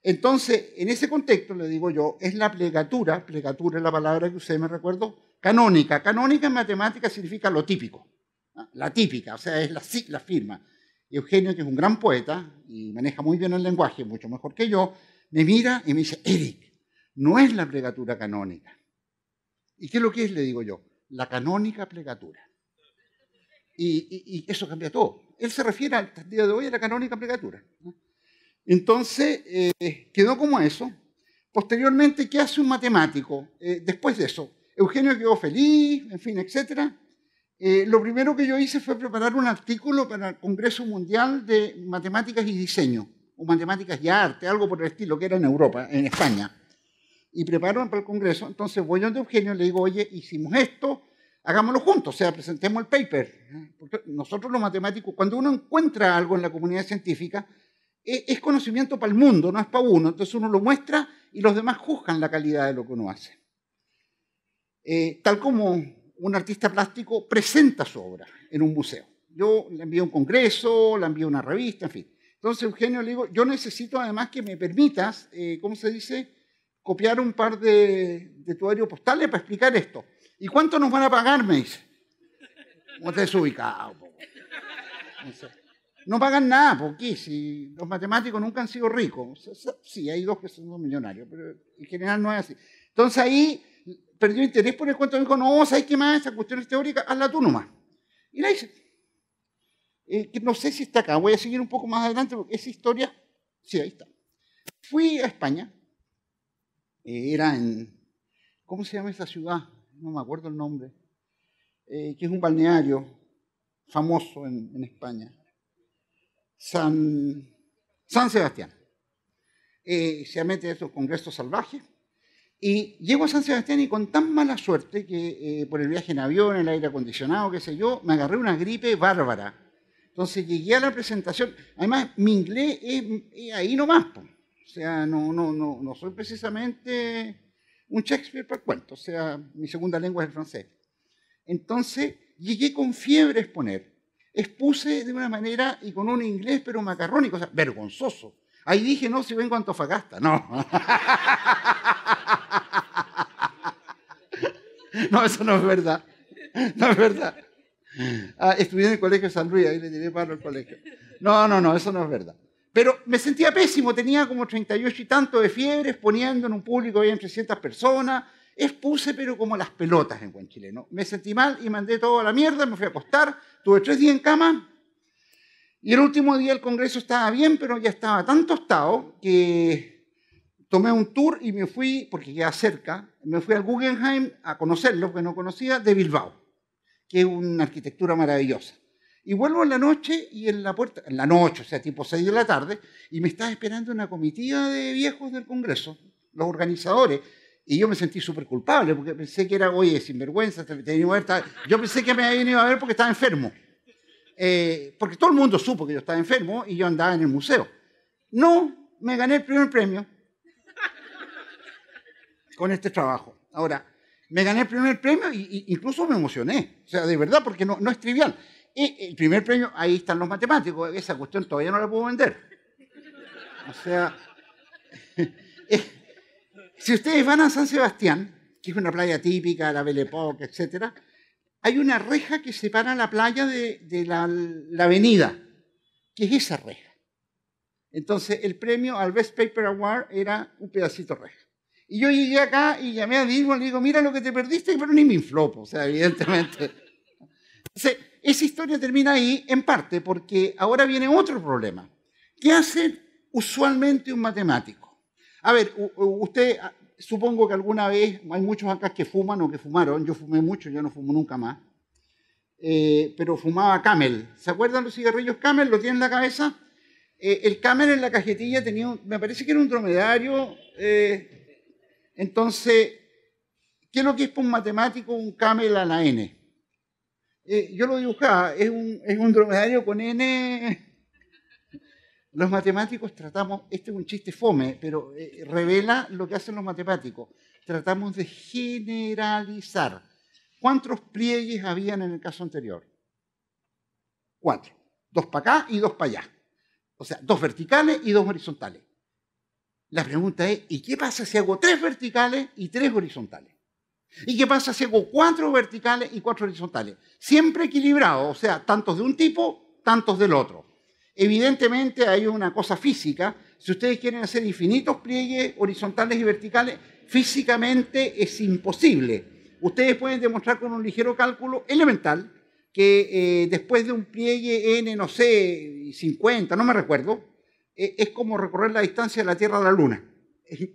Entonces, en ese contexto, le digo yo, es la plegatura es la palabra que usted me recuerdo, canónica. Canónica en matemáticas significa lo típico, ¿no? La típica, o sea, es la firma. Y Eugenio, que es un gran poeta y maneja muy bien el lenguaje, mucho mejor que yo, me mira y me dice, Eric, no es la plegatura canónica. ¿Y qué es lo que es? Le digo yo, la canónica plegatura. Y eso cambia todo. Él se refiere al día de hoy a la canónica plegatura, ¿no? Entonces, quedó como eso. Posteriormente, ¿qué hace un matemático? Después de eso, Eugenio quedó feliz, en fin, etc. Lo primero que yo hice fue preparar un artículo para el Congreso Mundial de Matemáticas y Diseño, o Matemáticas y Arte, algo por el estilo, que era en Europa, en España. Y preparo para el Congreso. Entonces voy donde Eugenio y le digo, oye, hicimos esto, hagámoslo juntos, o sea, presentemos el paper. Porque nosotros los matemáticos, cuando uno encuentra algo en la comunidad científica, es conocimiento para el mundo, no es para uno. Entonces uno lo muestra y los demás juzgan la calidad de lo que uno hace. Tal como un artista plástico presenta su obra en un museo. Yo le envío a un congreso, le envío a una revista, en fin. Entonces Eugenio le digo, yo necesito además que me permitas, ¿cómo se dice?, copiar un par de tu diario postales para explicar esto. ¿Y cuánto nos van a pagar? Me dice. ¿Cómo te has ubicado? No pagan nada, ¿por qué? Si los matemáticos nunca han sido ricos. Sí, hay dos que son millonarios, pero en general no es así. Entonces ahí perdió interés por el cuento. Me dijo, no, ¿sabes qué más? Esa cuestión es teórica, hazla tú nomás. Y la hice. No sé si está acá, voy a seguir un poco más adelante porque esa historia, sí, ahí está. Fui a España, era en, ¿cómo se llama esa ciudad? No me acuerdo el nombre, que es un balneario famoso en España. San Sebastián. Se mete a esos congresos salvajes. Y llego a San Sebastián y con tan mala suerte que por el viaje en avión, el aire acondicionado, qué sé yo, me agarré una gripe bárbara. Entonces llegué a la presentación. Además, mi inglés es ahí nomás. O sea, no soy precisamente un Shakespeare para el cuento. O sea, mi segunda lengua es el francés. Entonces llegué con fiebre a exponer. Expuse de una manera y con un inglés pero macarrónico, o sea, vergonzoso. Ahí dije, no, si vengo a Antofagasta, no. No, eso no es verdad. No es verdad. Estudié en el colegio San Luis, ahí le tiré paro al colegio. No, eso no es verdad. Pero me sentía pésimo, tenía como 38 y tanto de fiebre, exponiendo en un público, había 300 personas. Expuse, pero como las pelotas en buen chileno. Me sentí mal y mandé todo a la mierda, me fui a acostar, tuve 3 días en cama. Y el último día el congreso estaba bien, pero ya estaba tan tostado que tomé un tour y me fui, porque queda cerca, me fui al Guggenheim a conocerlo, que no conocía, de Bilbao, que es una arquitectura maravillosa. Y vuelvo en la noche y en la puerta, en la noche, o sea, tipo 6 de la tarde, y me estaba esperando una comitiva de viejos del congreso, los organizadores, y yo me sentí súper culpable, porque pensé que era, oye, sinvergüenza, yo pensé que me había venido a ver porque estaba enfermo. Porque todo el mundo supo que yo estaba enfermo y yo andaba en el museo. No, me gané el primer premio con este trabajo. Ahora, me gané el primer premio e incluso me emocioné. O sea, de verdad, porque no es trivial. El primer premio, ahí están los matemáticos. Esa cuestión todavía no la puedo vender. O sea, si ustedes van a San Sebastián, que es una playa típica, la Belle Époque, etc., hay una reja que separa la playa de la avenida, que es esa reja. Entonces, el premio al Best Paper Award era un pedacito de reja. Y yo llegué acá y llamé a Dilma y le digo, mira lo que te perdiste, pero ni me infló, o sea, evidentemente. Entonces, esa historia termina ahí, en parte, porque ahora viene otro problema. ¿Qué hace usualmente un matemático? A ver, usted, supongo que alguna vez, hay muchos acá que fuman o que fumaron, yo fumé mucho, yo no fumo nunca más, pero fumaba Camel. ¿Se acuerdan los cigarrillos Camel? ¿Lo tienen en la cabeza? El Camel en la cajetilla tenía, me parece que era un dromedario. Entonces, ¿qué es lo que es para un matemático un Camel a la N? Yo lo dibujaba, es un dromedario con N. Los matemáticos tratamos, este es un chiste fome, pero revela lo que hacen los matemáticos. Tratamos de generalizar. ¿Cuántos pliegues habían en el caso anterior? 4. 2 para acá y 2 para allá. O sea, 2 verticales y 2 horizontales. La pregunta es, ¿y qué pasa si hago 3 verticales y 3 horizontales? ¿Y qué pasa si hago 4 verticales y 4 horizontales? Siempre equilibrado, o sea, tantos de un tipo, tantos del otro. Evidentemente hay una cosa física. Si ustedes quieren hacer infinitos pliegues horizontales y verticales, físicamente es imposible. Ustedes pueden demostrar con un ligero cálculo elemental que después de un pliegue n, no sé, 50, no me recuerdo, es como recorrer la distancia de la Tierra a la Luna,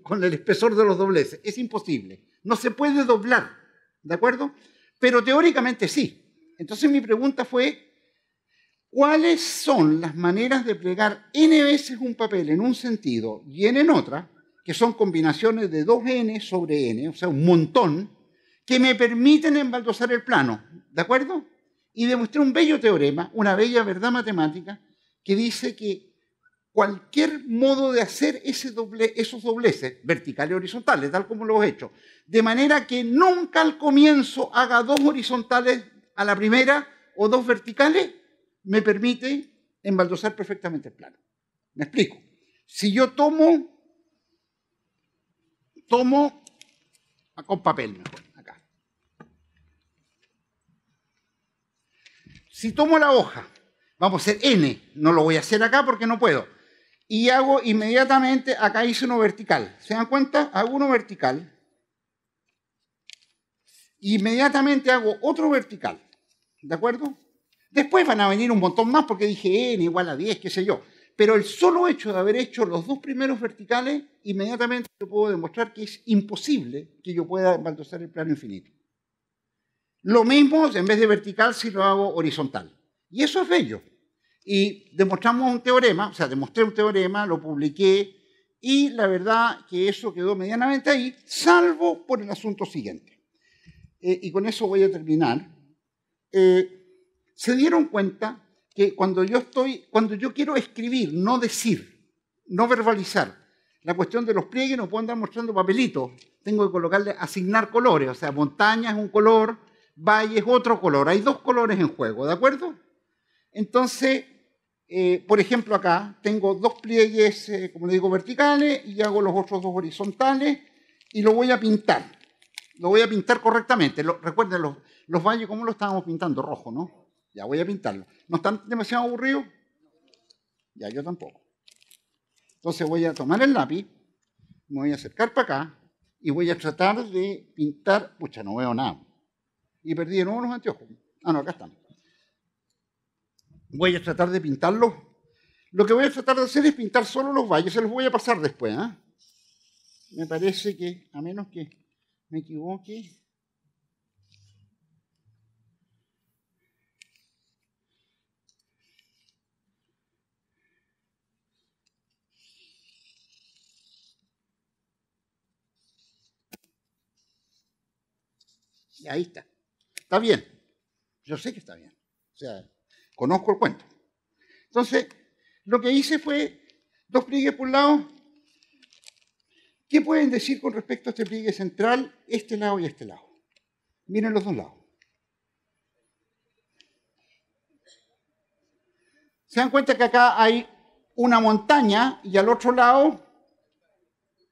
con el espesor de los dobleces. Es imposible. No se puede doblar, ¿de acuerdo? Pero teóricamente sí. Entonces mi pregunta fue, ¿cuáles son las maneras de plegar n veces un papel en un sentido y n en otra, que son combinaciones de 2n sobre n, o sea, un montón, que me permiten embaldosar el plano, ¿de acuerdo? Y demostré un bello teorema, una bella verdad matemática, que dice que cualquier modo de hacer esos dobleces, verticales y horizontales, tal como lo he hecho, de manera que nunca al comienzo haga 2 horizontales a la primera o 2 verticales, me permite embaldosar perfectamente el plano. ¿Me explico? Si yo tomo con papel mejor, acá. Si tomo la hoja, vamos a hacer n, no lo voy a hacer acá porque no puedo, y hago inmediatamente, acá hice uno vertical. ¿Se dan cuenta? Hago uno vertical. Inmediatamente hago otro vertical. ¿De acuerdo? Después van a venir un montón más porque dije n igual a 10, qué sé yo. Pero el solo hecho de haber hecho los 2 primeros verticales, inmediatamente yo puedo demostrar que es imposible que yo pueda embaldosar el plano infinito. Lo mismo, en vez de vertical, si lo hago horizontal. Y eso es bello. Y demostramos un teorema, o sea, demostré un teorema, lo publiqué, y la verdad que eso quedó medianamente ahí, salvo por el asunto siguiente. Y con eso voy a terminar. Se dieron cuenta que cuando yo quiero escribir, no decir, no verbalizar, la cuestión de los pliegues no puedo andar mostrando papelitos, tengo que colocarle, asignar colores, o sea, montaña es un color, valle es otro color, hay 2 colores en juego, ¿de acuerdo? Entonces, Por ejemplo, acá tengo dos pliegues, como le digo, verticales y hago los otros dos horizontales y lo voy a pintar. Lo voy a pintar correctamente. Recuerden, los valles, ¿cómo lo estábamos pintando? Rojo, ¿no? Ya voy a pintarlo. ¿No están demasiado aburridos? Ya, yo tampoco. Entonces voy a tomar el lápiz, me voy a acercar para acá y voy a tratar de pintar. Pucha, no veo nada. Y perdí de nuevo los anteojos. Ah, no, acá están. Voy a tratar de pintarlo. Lo que voy a tratar de hacer es pintar solo los valles. Se los voy a pasar después. Me parece que, a menos que me equivoque. Y ahí está. Está bien. Yo sé que está bien. O sea, conozco el cuento. Entonces, lo que hice fue dos pliegues por un lado. ¿Qué pueden decir con respecto a este pliegue central, este lado y este lado? Miren los dos lados. Se dan cuenta que acá hay una montaña y al otro lado,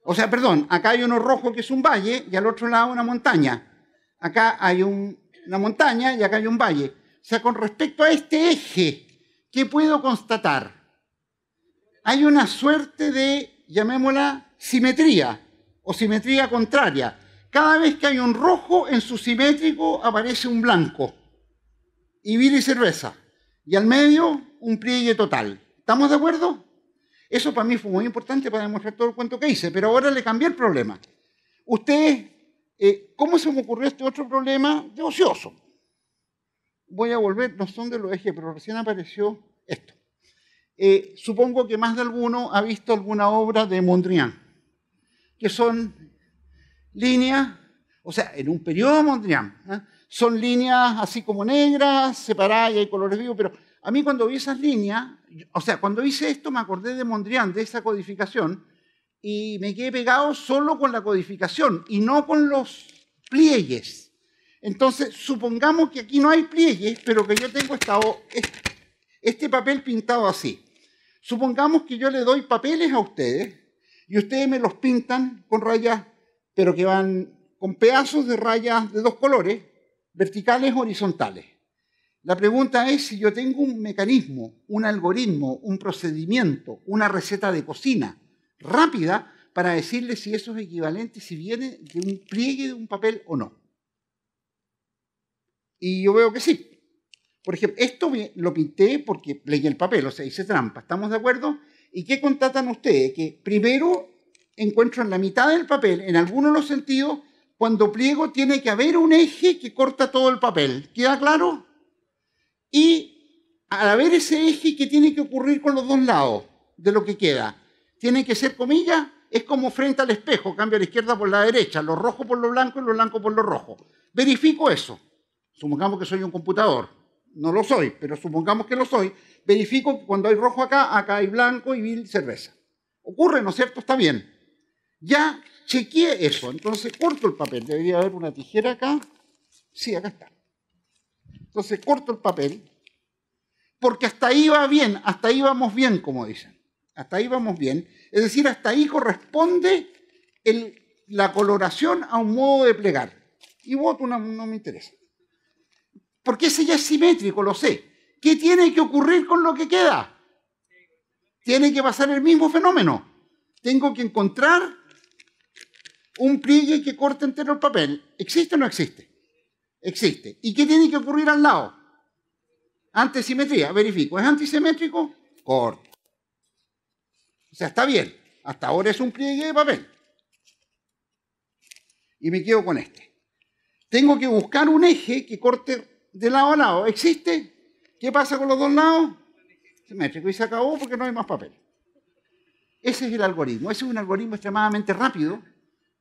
o sea, perdón, acá hay uno rojo que es un valle y al otro lado una montaña. Acá hay una montaña y acá hay un valle. O sea, con respecto a este eje, ¿qué puedo constatar? Hay una suerte de, llamémosla, simetría o simetría contraria. Cada vez que hay un rojo, en su simétrico aparece un blanco. Y viceversa. Y al medio, un pliegue total. ¿Estamos de acuerdo? Eso para mí fue muy importante para demostrar todo el cuento que hice, pero ahora le cambié el problema. Ustedes, ¿cómo se me ocurrió este otro problema? De ocioso. Voy a volver, no son de los ejes, pero recién apareció esto. Supongo que más de alguno ha visto alguna obra de Mondrian, que son líneas, o sea, en un periodo de Mondrian, son líneas así como negras, separadas y hay colores vivos, pero a mí cuando vi esas líneas, o sea, cuando hice esto me acordé de Mondrian, de esa codificación, y me quedé pegado solo con la codificación y no con los pliegues. Entonces, supongamos que aquí no hay pliegues, pero que yo tengo este papel pintado así. Supongamos que yo le doy papeles a ustedes y ustedes me los pintan con rayas, pero que van con pedazos de rayas de dos colores, verticales o horizontales. La pregunta es si yo tengo un mecanismo, un algoritmo, un procedimiento, una receta de cocina rápida para decirle si eso es equivalente, si viene de un pliegue de un papel o no. Y yo veo que sí. Por ejemplo, esto lo pinté porque leí el papel, o sea, hice trampa. ¿Estamos de acuerdo? ¿Y qué constatan ustedes? Que primero encuentro en la mitad del papel, en algunos de los sentidos, cuando pliego tiene que haber un eje que corta todo el papel. ¿Queda claro? Y al haber ese eje, ¿qué tiene que ocurrir con los dos lados de lo que queda? Tiene que ser, comillas, es como frente al espejo, cambia la izquierda por la derecha, lo rojo por lo blanco y lo blanco por lo rojo. Verifico eso. Supongamos que soy un computador. No lo soy, pero supongamos que lo soy. Verifico que cuando hay rojo acá, acá hay blanco y viceversa. Ocurre, ¿no es cierto? Está bien. Ya chequeé eso, entonces corto el papel. Debería haber una tijera acá. Sí, acá está. Entonces corto el papel, porque hasta ahí va bien, hasta ahí vamos bien, como dicen. Hasta ahí vamos bien. Es decir, hasta ahí corresponde la coloración a un modo de plegar. Y voto no me interesa. Porque ese ya es simétrico, lo sé. ¿Qué tiene que ocurrir con lo que queda? Tiene que pasar el mismo fenómeno. Tengo que encontrar un pliegue que corte entero el papel. ¿Existe o no existe? Existe. ¿Y qué tiene que ocurrir al lado? Antisimetría, verifico. ¿Es antisimétrico? Corto. O sea, está bien. Hasta ahora es un pliegue de papel. Y me quedo con este. Tengo que buscar un eje que corte de lado a lado. ¿Existe? ¿Qué pasa con los dos lados? Simétrico. Y se acabó porque no hay más papel. Ese es el algoritmo. Ese es un algoritmo extremadamente rápido.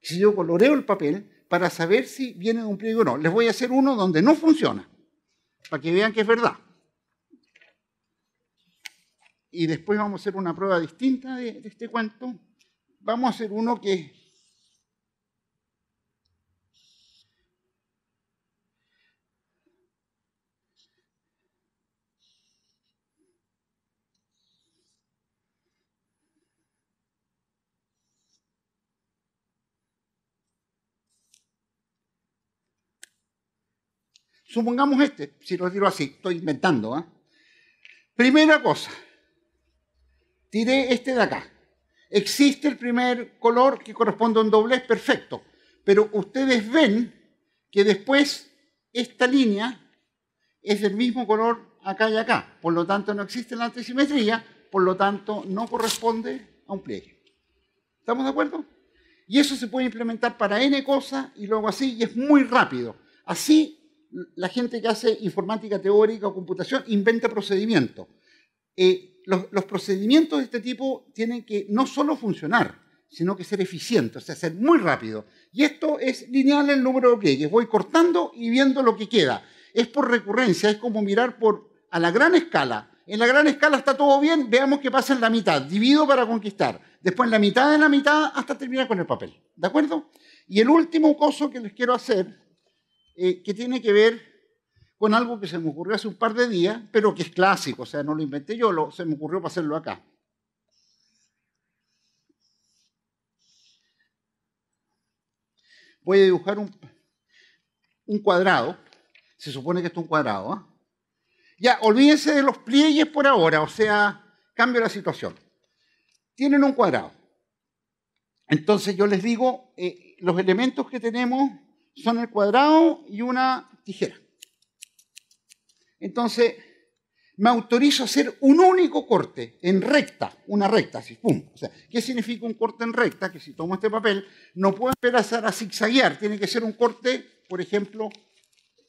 Si yo coloreo el papel para saber si viene de un pliegue o no. Les voy a hacer uno donde no funciona. Para que vean que es verdad. Y después vamos a hacer una prueba distinta de este cuento. Vamos a hacer uno que... Supongamos si lo tiro así, estoy inventando. Primera cosa, tiré de acá. Existe el primer color que corresponde a un doblez, perfecto. Pero ustedes ven que después esta línea es del mismo color acá y acá. Por lo tanto, no existe la antisimetría, por lo tanto, no corresponde a un pliegue. ¿Estamos de acuerdo? Y eso se puede implementar para N cosas y luego así, y es muy rápido. Así, la gente que hace informática teórica o computación inventa procedimientos. Los procedimientos de este tipo tienen que no solo funcionar, sino que ser eficientes, o sea, ser muy rápido. Y esto es lineal el número de pliegues. Voy cortando y viendo lo que queda. Es por recurrencia, es como mirar a la gran escala. En la gran escala está todo bien, veamos qué pasa en la mitad. Divido para conquistar. Después en la mitad de la mitad hasta terminar con el papel. ¿De acuerdo? Y el último coso que les quiero hacer, que tiene que ver con algo que se me ocurrió hace un par de días, pero que es clásico, o sea, no lo inventé yo, se me ocurrió para hacerlo acá. Voy a dibujar un cuadrado. Se supone que esto es un cuadrado. Ya, olvídense de los pliegues por ahora, o sea, cambio la situación. Tienen un cuadrado. Entonces yo les digo, los elementos que tenemos son el cuadrado y una tijera. Entonces, me autorizo a hacer un único corte en recta, una recta, así, pum. O sea, ¿qué significa un corte en recta? Que si tomo este papel, no puedo empezar a zigzaguear, tiene que ser un corte, por ejemplo,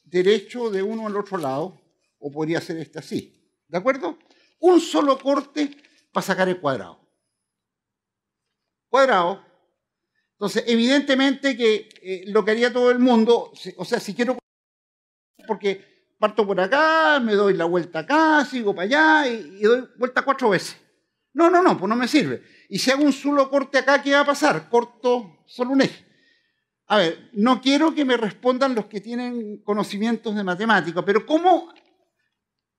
derecho de uno al otro lado, o podría ser así. ¿De acuerdo? Un solo corte para sacar el cuadrado. Cuadrado. Entonces, evidentemente que lo que haría todo el mundo, o sea, si quiero, porque parto por acá, me doy la vuelta acá, sigo para allá y doy vuelta 4 veces. No, pues no me sirve. Y si hago un solo corte acá, ¿qué va a pasar? Corto solo un eje. A ver, no quiero que me respondan los que tienen conocimientos de matemática, pero ¿cómo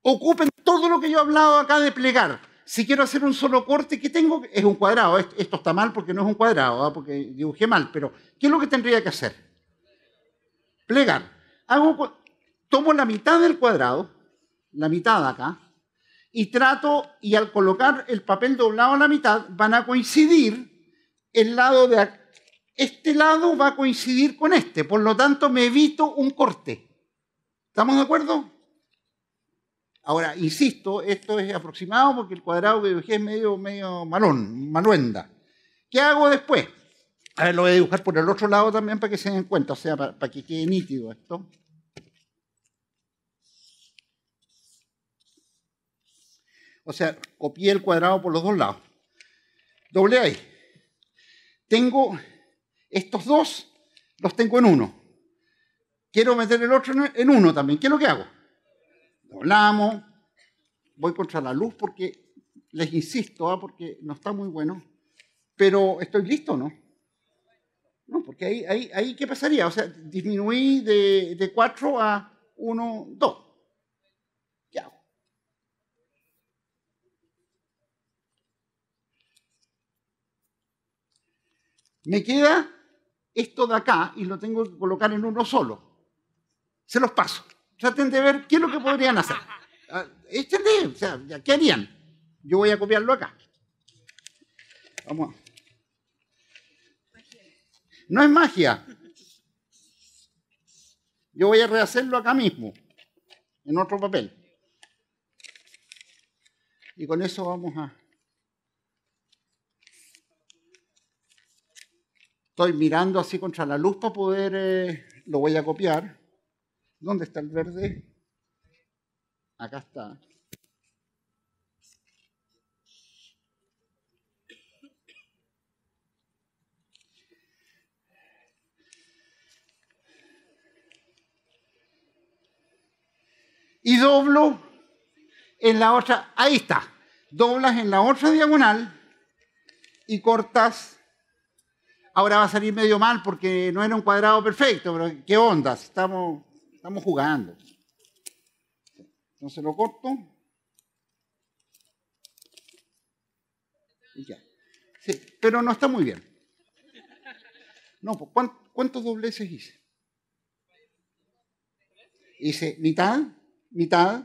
ocupen todo lo que yo he hablado acá de plegar? Si quiero hacer un solo corte, ¿qué tengo? Es un cuadrado. Esto está mal porque no es un cuadrado, porque dibujé mal, pero ¿qué es lo que tendría que hacer? Plegar. Tomo la mitad del cuadrado, la mitad acá, y trato, y al colocar el papel doblado a la mitad, van a coincidir el lado de acá. Este lado va a coincidir con este, por lo tanto me evito un corte. ¿Estamos de acuerdo? Ahora, insisto, esto es aproximado porque el cuadrado que dibujé es medio maluenda. ¿Qué hago después? A ver, lo voy a dibujar por el otro lado también para que se den cuenta, o sea, para que quede nítido esto. O sea, copié el cuadrado por los dos lados. Doble ahí. Tengo estos dos, los tengo en uno. Quiero meter el otro en uno también. ¿Qué es lo que hago? Doblamos. Voy contra la luz porque, les insisto, porque no está muy bueno. Pero ¿estoy listo o no? No, porque ahí ¿qué pasaría? O sea, disminuí de 4 a 1, 2. ¿Qué hago? Me queda esto de acá y lo tengo que colocar en uno solo. Se los paso. Traten de ver qué es lo que podrían hacer. Échenle, o sea, ¿qué harían? Yo voy a copiarlo acá. Vamos. No es magia. Yo voy a rehacerlo acá mismo, en otro papel. Y con eso vamos a... Estoy mirando así contra la luz para poder... lo voy a copiar. ¿Dónde está el verde? Acá está. Y doblo en la otra, ahí está. Doblas en la otra diagonal y cortas. Ahora va a salir medio mal porque no era un cuadrado perfecto, pero ¿qué onda? Estamos jugando. Entonces lo corto. Y ya. Sí, pero no está muy bien. No, pues, ¿cuántos dobleces hice? Hice mitad, mitad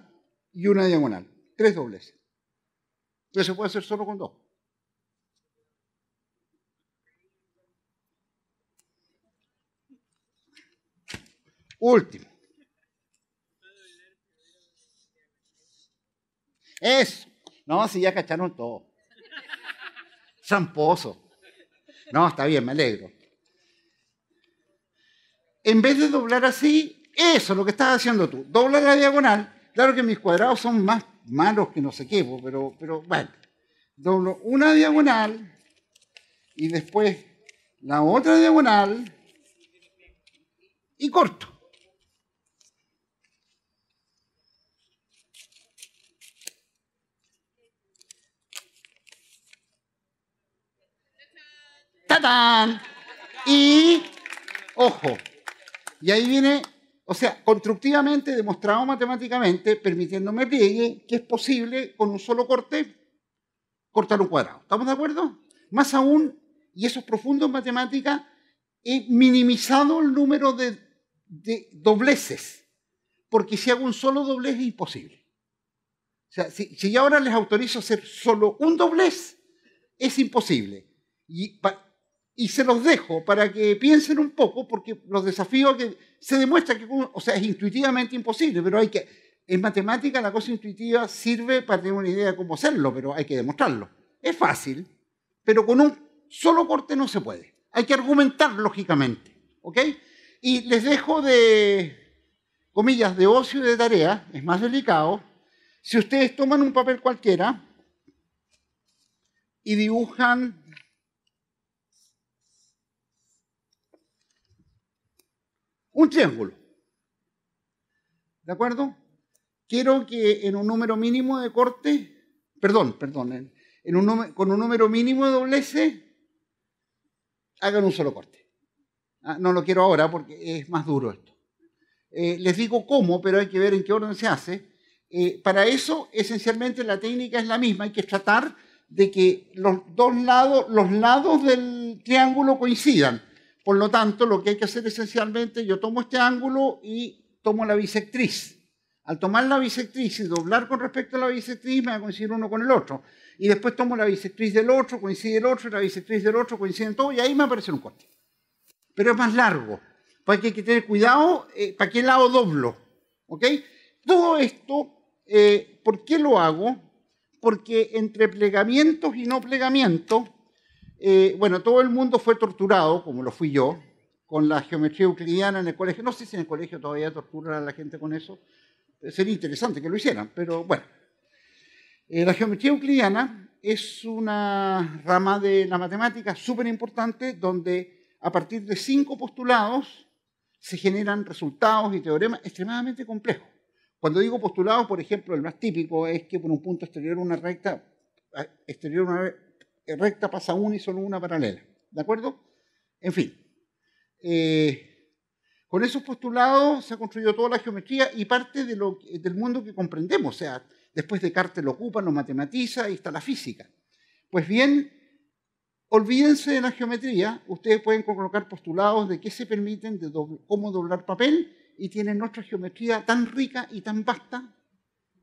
y una diagonal. 3 dobleces. Eso se puede hacer solo con 2. Último. Eso. No, si ya cacharon todo. Tramposo. No, está bien, me alegro. En vez de doblar así, eso es lo que estás haciendo tú. Dobla la diagonal. Claro que mis cuadrados son más malos que no sé qué, pero bueno. Doblo una diagonal y después la otra diagonal y corto. ¡Tatán! Y, ojo, y ahí viene, o sea, constructivamente demostrado matemáticamente, permitiéndome pliegue, que es posible con un solo corte cortar un cuadrado. ¿Estamos de acuerdo? Más aún, y eso es profundo en matemática, he minimizado el número de dobleces, porque si hago un solo doblez es imposible. O sea, si yo ahora les autorizo hacer solo un doblez, es imposible. Y se los dejo para que piensen un poco, porque los desafío a que se demuestra que, o sea, es intuitivamente imposible, pero hay que, en matemática la cosa intuitiva sirve para tener una idea de cómo hacerlo, pero hay que demostrarlo. Es fácil, pero con un solo corte no se puede. Hay que argumentar lógicamente, ¿ok? Y les dejo de, comillas, de ocio y de tarea, es más delicado. Si ustedes toman un papel cualquiera y dibujan un triángulo, ¿de acuerdo? Quiero que en un número mínimo de cortes, con un número mínimo de dobleces, hagan un solo corte. No lo quiero ahora porque es más duro esto. Les digo cómo, pero hay que ver en qué orden se hace. Para eso, esencialmente, la técnica es la misma. Hay que tratar de que los lados del triángulo coincidan. Por lo tanto, lo que hay que hacer esencialmente, yo tomo este ángulo y tomo la bisectriz. Al tomar la bisectriz y doblar con respecto a la bisectriz, me va a coincidir uno con el otro. Y después tomo la bisectriz del otro, coincide el otro, y la bisectriz del otro, coinciden todos, y ahí me va a aparecer un corte. Pero es más largo, porque hay que tener cuidado para qué lado doblo. ¿Ok? Todo esto, ¿por qué lo hago? Porque entre plegamientos y no plegamientos, bueno, todo el mundo fue torturado, como lo fui yo, con la geometría euclidiana en el colegio. No sé si en el colegio todavía torturan a la gente con eso. Sería interesante que lo hicieran, pero bueno. La geometría euclidiana es una rama de la matemática súper importante donde a partir de 5 postulados se generan resultados y teoremas extremadamente complejos. Cuando digo postulados, por ejemplo, el más típico es que por un punto exterior una recta pasa una y solo una paralela. ¿De acuerdo? En fin. Con esos postulados se ha construido toda la geometría y parte del mundo que comprendemos. O sea, después Descartes lo ocupa, lo matematiza y está la física. Pues bien, olvídense de la geometría. Ustedes pueden colocar postulados de qué se permiten, de cómo doblar papel, y tienen nuestra geometría tan rica y tan vasta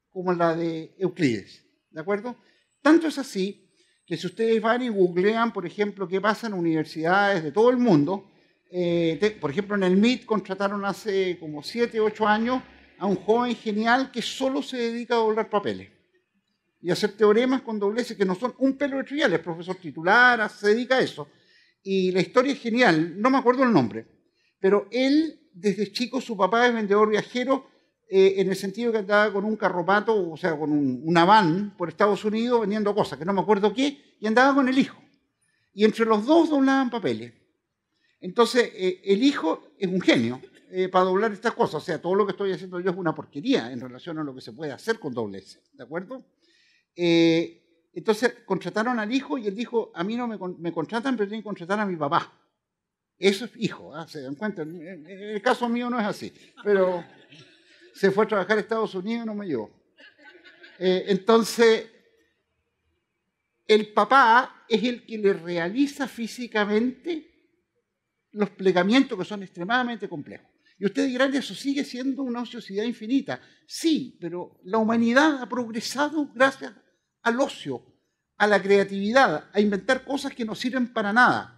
como la de Euclides. ¿De acuerdo? Tanto es así que si ustedes van y googlean, por ejemplo, qué pasa en universidades de todo el mundo, por ejemplo, en el MIT contrataron hace como 7 u 8 años a un joven genial que solo se dedica a doblar papeles y a hacer teoremas con dobleces que no son un pelo de trivial, es profesor titular, se dedica a eso. Y la historia es genial, no me acuerdo el nombre, pero él, desde chico, su papá es vendedor viajero, en el sentido que andaba con un carromato, o sea, con una van por Estados Unidos vendiendo cosas, que no me acuerdo qué, y andaba con el hijo. Y entre los dos doblaban papeles. Entonces, el hijo es un genio para doblar estas cosas. O sea, todo lo que estoy haciendo yo es una porquería en relación a lo que se puede hacer con dobleces. ¿De acuerdo? Entonces, contrataron al hijo y él dijo, a mí no me contratan, pero tienen que contratar a mi papá. Eso es hijo, ¿eh? Se dan cuenta. En el caso mío no es así, pero se fue a trabajar a Estados Unidos y no me llevó. Entonces, el papá es el que le realiza físicamente los plegamientos que son extremadamente complejos. Y ustedes dirán, eso sigue siendo una ociosidad infinita. Sí, pero la humanidad ha progresado gracias al ocio, a la creatividad, a inventar cosas que no sirven para nada.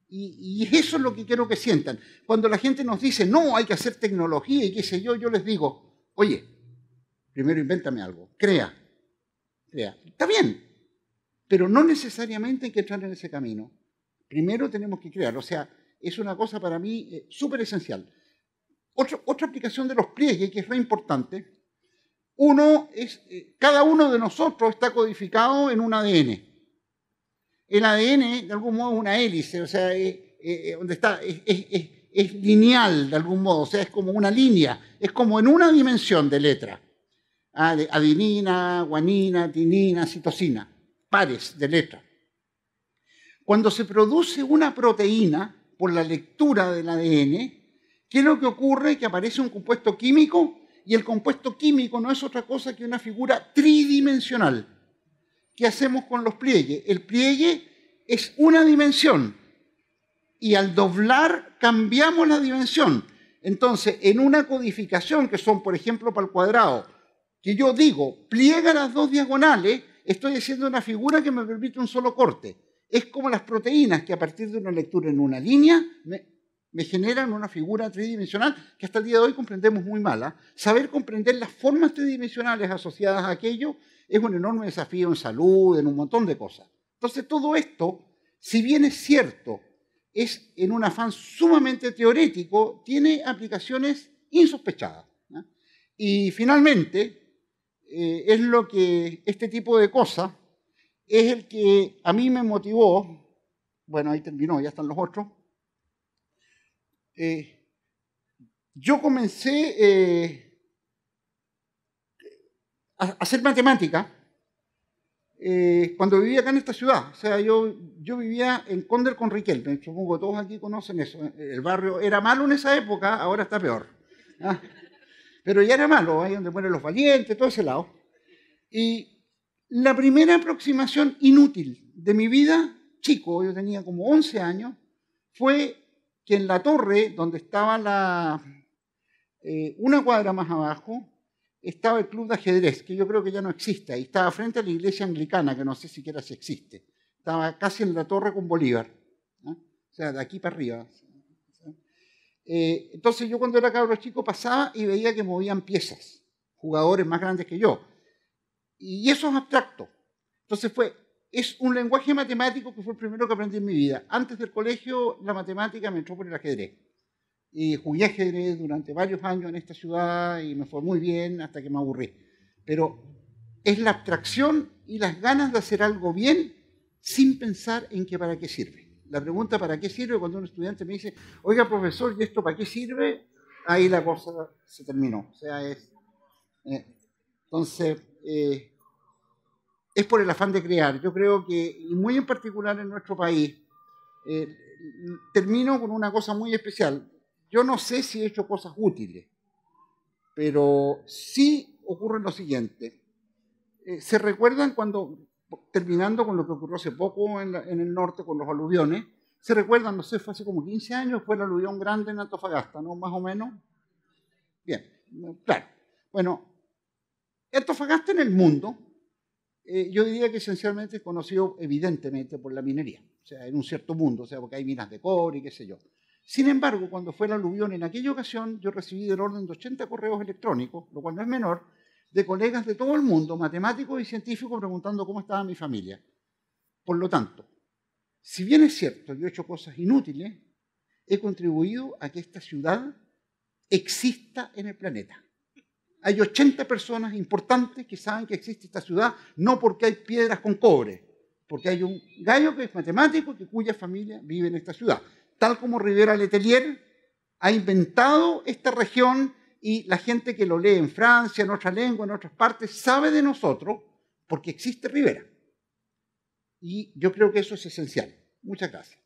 Y eso es lo que quiero que sientan. Cuando la gente nos dice, no, hay que hacer tecnología y qué sé yo, yo les digo, oye, primero invéntame algo, crea. Está bien, pero no necesariamente hay que entrar en ese camino. Primero tenemos que crear, o sea, es una cosa para mí súper esencial. Otra aplicación de los pliegues que es re importante, cada uno de nosotros está codificado en un ADN. El ADN, de algún modo, es una hélice, o sea, donde está, es lineal, de algún modo, o sea, es como una línea, es como en una dimensión de letra. Adenina, guanina, tinina, citosina, pares de letra. Cuando se produce una proteína por la lectura del ADN, ¿qué es lo que ocurre? Que aparece un compuesto químico y el compuesto químico no es otra cosa que una figura tridimensional. ¿Qué hacemos con los pliegues? El pliegue es una dimensión y al doblar cambiamos la dimensión. Entonces, en una codificación que son, por ejemplo, para el cuadrado, que yo digo, pliega las dos diagonales, estoy haciendo una figura que me permite un solo corte. Es como las proteínas que a partir de una lectura en una línea me generan una figura tridimensional que hasta el día de hoy comprendemos muy mal. Saber comprender las formas tridimensionales asociadas a aquello es un enorme desafío en salud, en un montón de cosas. Entonces todo esto, si bien es cierto, es en un afán sumamente teórico, tiene aplicaciones insospechadas. Y finalmente, es lo que este tipo de cosas es el que a mí me motivó, bueno, ahí terminó, ya están los otros. Yo comencé a hacer matemática cuando vivía acá en esta ciudad. O sea, yo vivía en Conder con Riquelme, supongo que todos aquí conocen eso. El barrio era malo en esa época, ahora está peor. Pero ya era malo, ahí donde mueren los valientes, todo ese lado. Y la primera aproximación inútil de mi vida, chico, yo tenía como 11 años, fue que en la torre donde estaba una cuadra más abajo, estaba el club de ajedrez, que yo creo que ya no existe, y estaba frente a la iglesia anglicana, que no sé siquiera si existe. Estaba casi en la torre con Bolívar, ¿no? O sea, de aquí para arriba. Entonces yo cuando era cabro chico pasaba y veía que movían piezas, jugadores más grandes que yo. Y eso es abstracto. Entonces es un lenguaje matemático que fue el primero que aprendí en mi vida. Antes del colegio, la matemática me entró por el ajedrez. Y jugué ajedrez durante varios años en esta ciudad y me fue muy bien hasta que me aburrí. Pero es la abstracción y las ganas de hacer algo bien sin pensar en que para qué sirve. La pregunta ¿para qué sirve? Cuando un estudiante me dice, oiga, profesor, ¿y esto para qué sirve? Ahí la cosa se terminó. O sea, entonces, es por el afán de crear. Yo creo que, y muy en particular en nuestro país, termino con una cosa muy especial. Yo no sé si he hecho cosas útiles, pero sí ocurre lo siguiente. ¿Se recuerdan cuando, terminando con lo que ocurrió hace poco en el norte con los aluviones, se recuerdan, no sé, fue hace como 15 años, fue el aluvión grande en Antofagasta, ¿no? Más o menos. Bien, claro. Bueno, Antofagasta en el mundo, yo diría que esencialmente es conocido evidentemente por la minería, o sea, en un cierto mundo, o sea, porque hay minas de cobre y qué sé yo. Sin embargo, cuando fue el aluvión en aquella ocasión, yo recibí del orden de 80 correos electrónicos, lo cual no es menor, de colegas de todo el mundo, matemáticos y científicos, preguntando cómo estaba mi familia. Por lo tanto, si bien es cierto, yo he hecho cosas inútiles, he contribuido a que esta ciudad exista en el planeta. Hay 80 personas importantes que saben que existe esta ciudad, no porque hay piedras con cobre, porque hay un gallo que es matemático y cuya familia vive en esta ciudad. Tal como Rivera Letelier ha inventado esta región y la gente que lo lee en Francia, en otra lengua, en otras partes, sabe de nosotros porque existe Rivera. Y yo creo que eso es esencial. Muchas gracias.